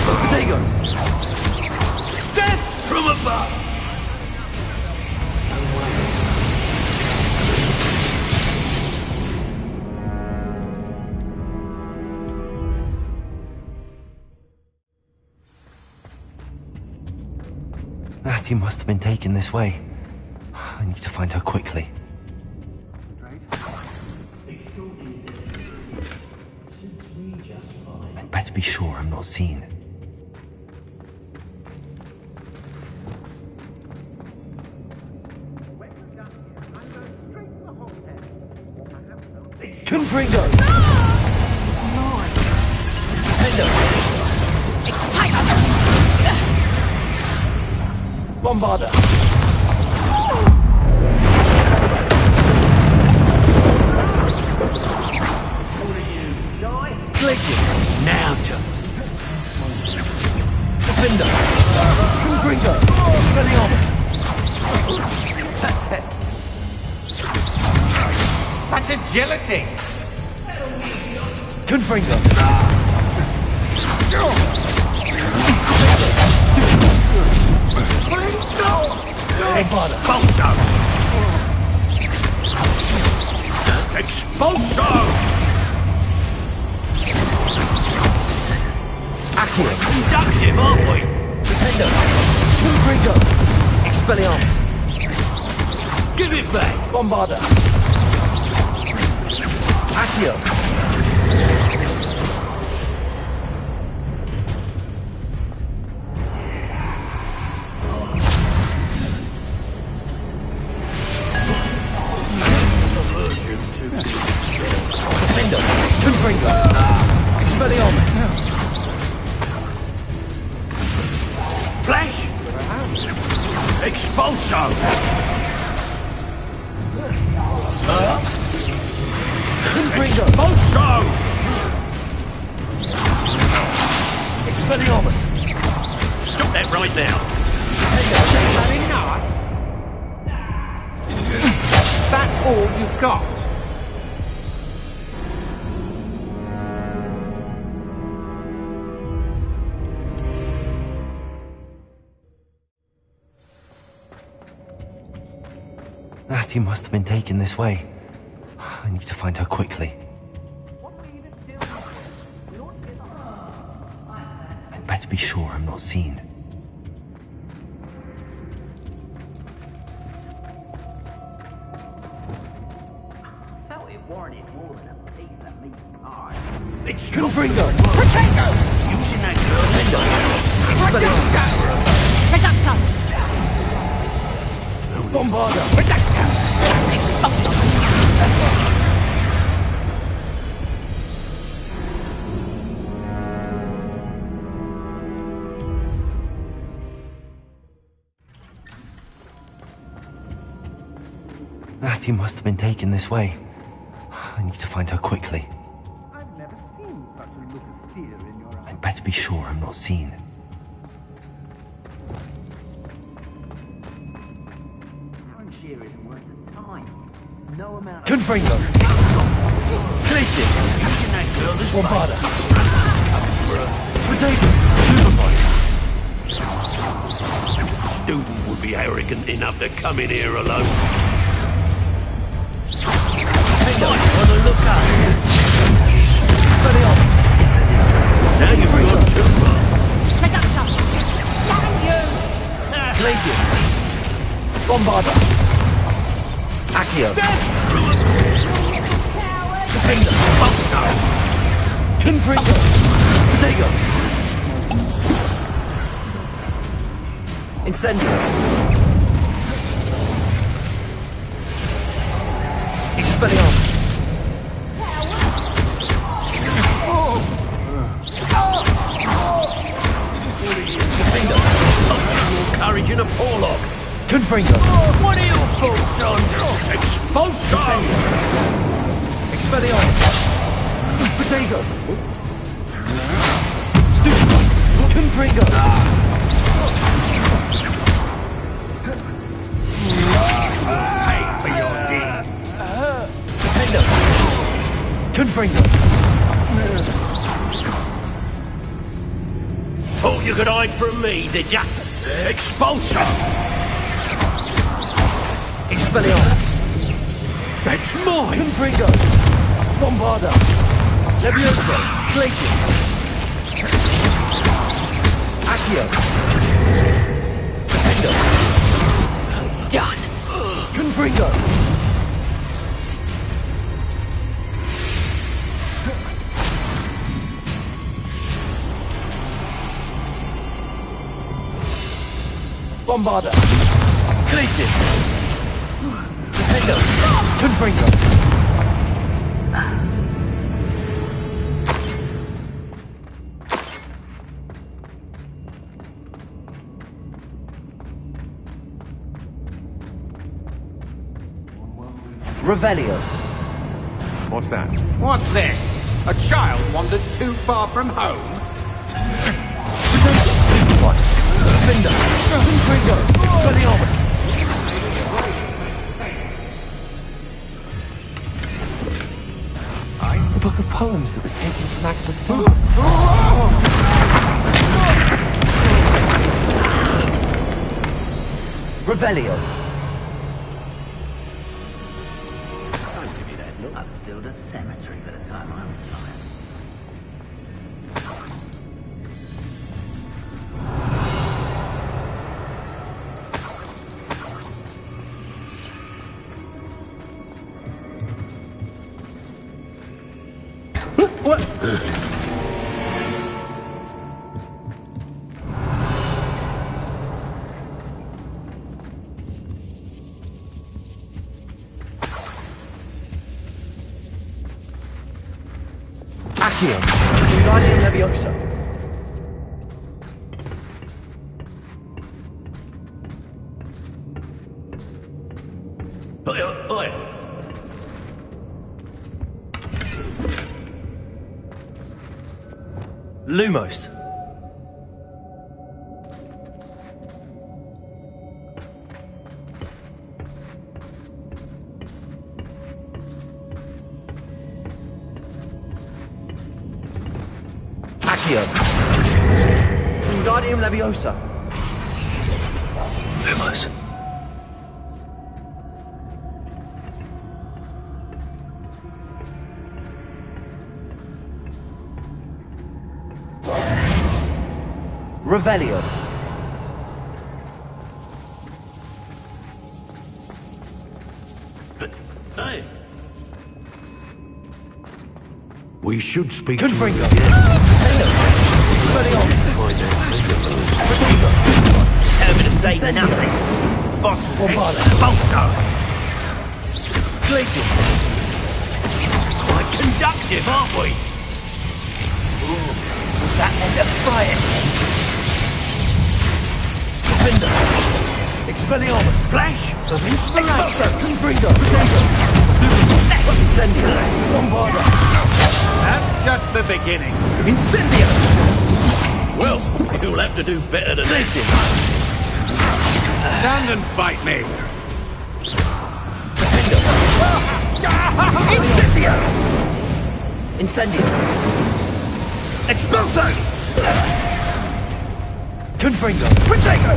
Protego! Death from above! Natty must have been taken this way. I need to find her quickly. I'd better be sure I'm not seen. Confringo! Defender! Bombarder! Glacier! Now, John. Defender! Confringo! Expelliarmus! Such agility! Confringo! Expulso! Expulso! Accio! Conductive, aren't we? Defender! Confringo! Expelliarmus! Give it back! Bombarder! Accio! Defender! Confringo! Expelliarmus! Flash! Expulso! Confringo! Expulso! Expelliarmus! Stop that right now! That's all you've got. Natty must have been taken this way. I need to find her quickly. I'd better be sure I'm not seen. It's Confringo! using that girl. Bombarder! Natty must have been taken this way. I need to find her quickly. I've never seen such a look of fear in your eyes. I'd better be sure I'm not seen. Confringo! Glaciers! Using that girl as Bombarder! Potato! Student would be arrogant enough to come in here alone. On the lookout! Expelliarmus! Now you've gone too far. Glaciers! Bombarder! Accio! Defender! Confringo! Potato! Incendio! Expelliarmus! Defender! Courage in a porlock. Confringo! What are your thoughts on Expulso? Expelliarmus! Potato! Stupid! Confringo! Pay for your deed. Defender! Confringo! Thought you could hide from me, did ya? Expulso! Expelliarmus! That's mine! Confringo! Bombarder! Levioso! Glaciers! Accio! Defender! Done! Confringo! Bombarder! Glaciers! Defender! Confringo! Revelio. What's that? What's this? A child wandered too far from home? Defender. Confringo. Expelliarmus. The book of poems that was taken from Agnes farm. Revelio. Don't give me that look. I'd build a cemetery by the time I retire. What? Accio. Wingardium Leviosa. Oi! Lumos. Accio. Wingardium Leviosa. Lumos. Revelio. Hey! We should speak Confringo. to you again. Expelliarmus. Determined to say nothing. Boss Bombarda. Bolsos! Glacius. Quite conductive, aren't we? Does that end a fight? Defender. Expelliarmus. Flash of inspiration! Expulso. Confringo. Potato. Incendio. Bombarda. That's just the beginning. Incendio. Well, you'll have to do better than this. Stand and fight me. Incendio. Incendio. Expulso! Confringo. Potato.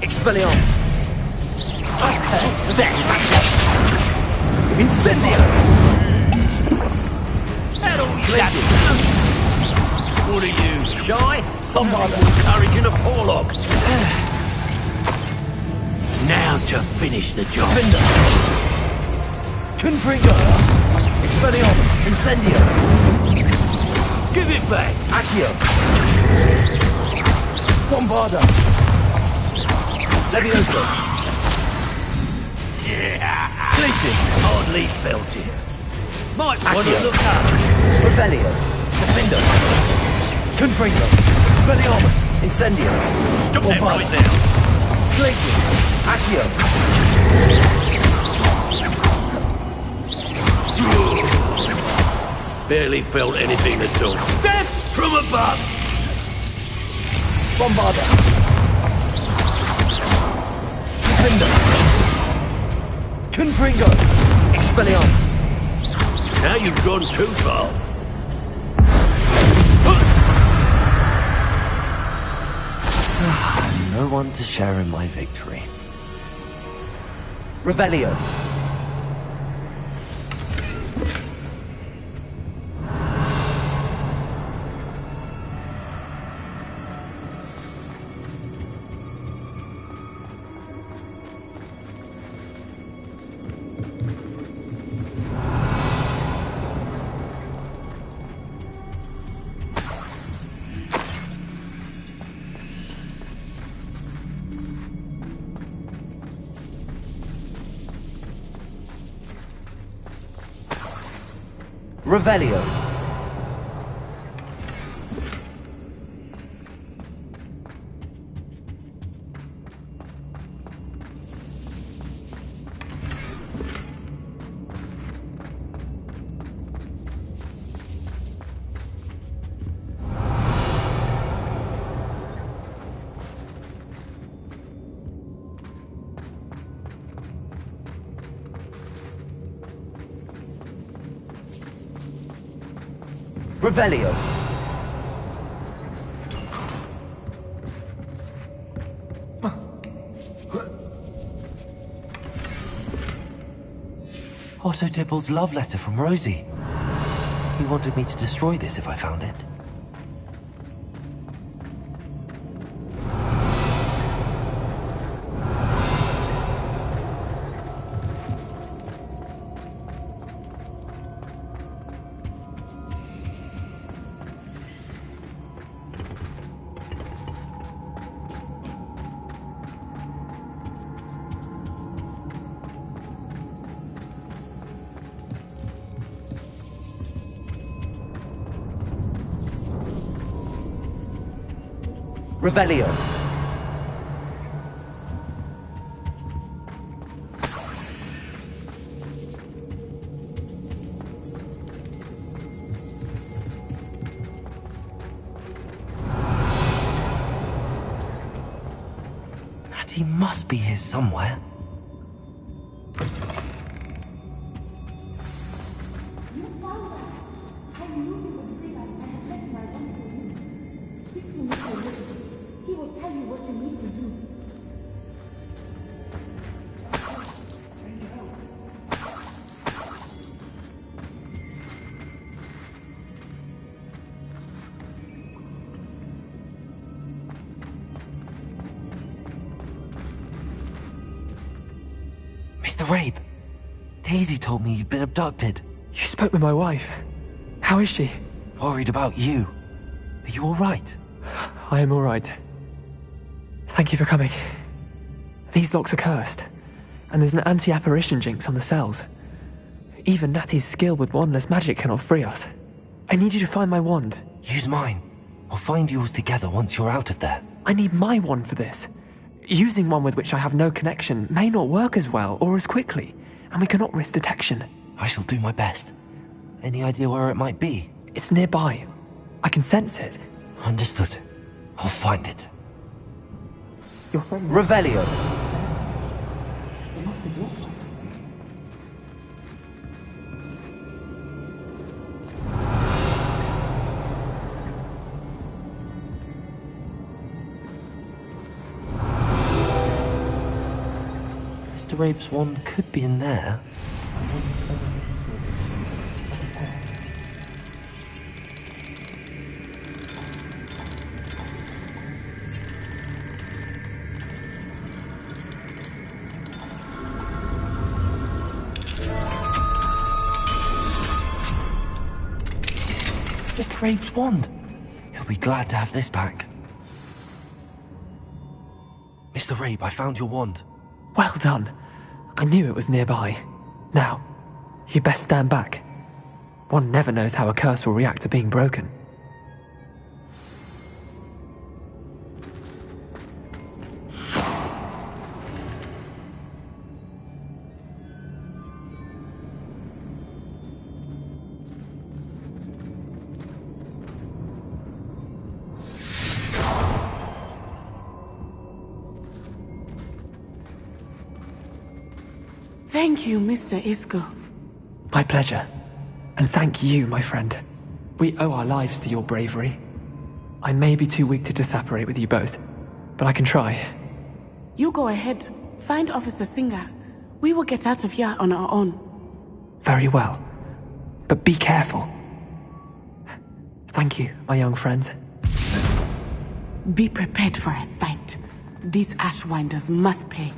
Expelliarmus. Incendio. That all you got? What are you, shy? Bombarda. Encouraging a Porlock. Now to finish the job. Defender. Confringo. Expelliarmus. Incendio. Give it back. Accio. Bombarda. Levioso. Yeah. Glacius. Hardly felt it. Might want to Accio. look up. Revelio. Defender. Confringo. Expelliarmus. Incendio. Stop that Bombarda. right now. Glacius. Accio. Barely felt anything at all. Death from above! Bombarda. Defender. Confringo. Expelliarmus. Now you've gone too far. No one to share in my victory. Revelio. Revelio. Revelio. Otto Dibble's love letter from Rosie. He wanted me to destroy this if I found it. Revelio. Natty must be here somewhere. He will tell you what you need to do. Mr. Rabe, Daisy told me you'd been abducted. You spoke with my wife. How is she? Worried about you. Are you all right? I am all right. Thank you for coming. These locks are cursed, and there's an anti-apparition jinx on the cells. Even Natty's skill with wandless magic cannot free us. I need you to find my wand. Use mine. We'll find yours together once you're out of there. I need my wand for this. Using one with which I have no connection may not work as well or as quickly, and we cannot risk detection. I shall do my best. Any idea where it might be? It's nearby. I can sense it. Understood. I'll find it. Your friend... Revelio. They must have dropped us. Mr. Rabe's wand could be in there. Mr. Rabe's wand. He'll be glad to have this back. Mr. Rabe, I found your wand. Well done. I knew it was nearby. Now, you best stand back. One never knows how a curse will react to being broken. Thank you, Mr. Isco. My pleasure. And thank you, my friend. We owe our lives to your bravery. I may be too weak to disapparate with you both, but I can try. You go ahead. Find Officer Singer. We will get out of here on our own. Very well. But be careful. Thank you, my young friends. Be prepared for a fight. These Ashwinders must pay.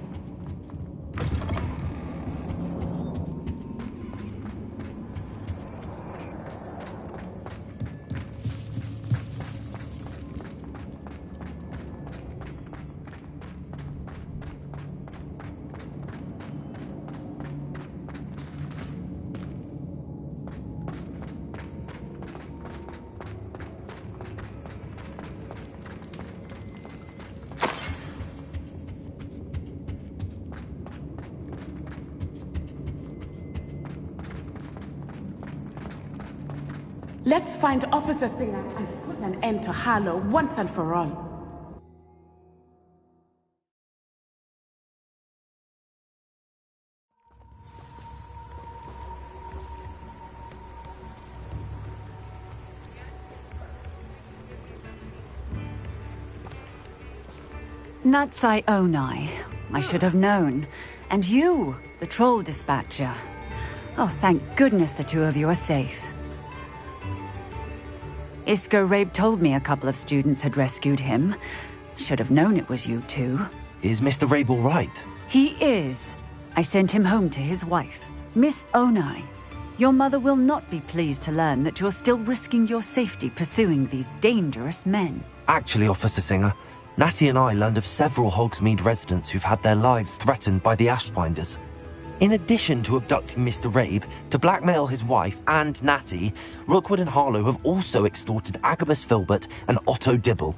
Let's find Officer Singer and put an end to Harlow once and for all. Natsai Onai. I should have known. And you, the troll dispatcher. Oh, thank goodness the two of you are safe. Isco Rabe told me a couple of students had rescued him. Should have known it was you two. Is Mr. Rabe all right? He is. I sent him home to his wife, Miss Onai. Your mother will not be pleased to learn that you're still risking your safety pursuing these dangerous men. Actually, Officer Singer, Natty and I learned of several Hogsmeade residents who've had their lives threatened by the Ashbinders. In addition to abducting Mr. Rabe to blackmail his wife and Natty, Rookwood and Harlow have also extorted Agabus Filbert and Otto Dibble.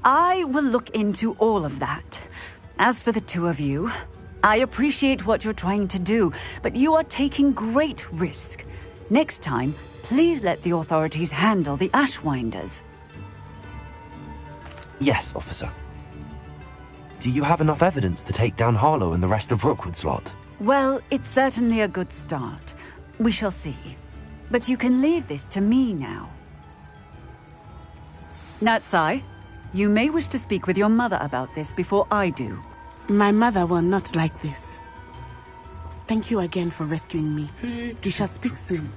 I will look into all of that. As for the two of you, I appreciate what you're trying to do, but you are taking great risk. Next time, please let the authorities handle the Ashwinders. Yes, officer. Do you have enough evidence to take down Harlow and the rest of Rookwood's lot? Well, it's certainly a good start. We shall see. But you can leave this to me now. Natsai, you may wish to speak with your mother about this before I do. My mother will not like this. Thank you again for rescuing me. We shall speak soon.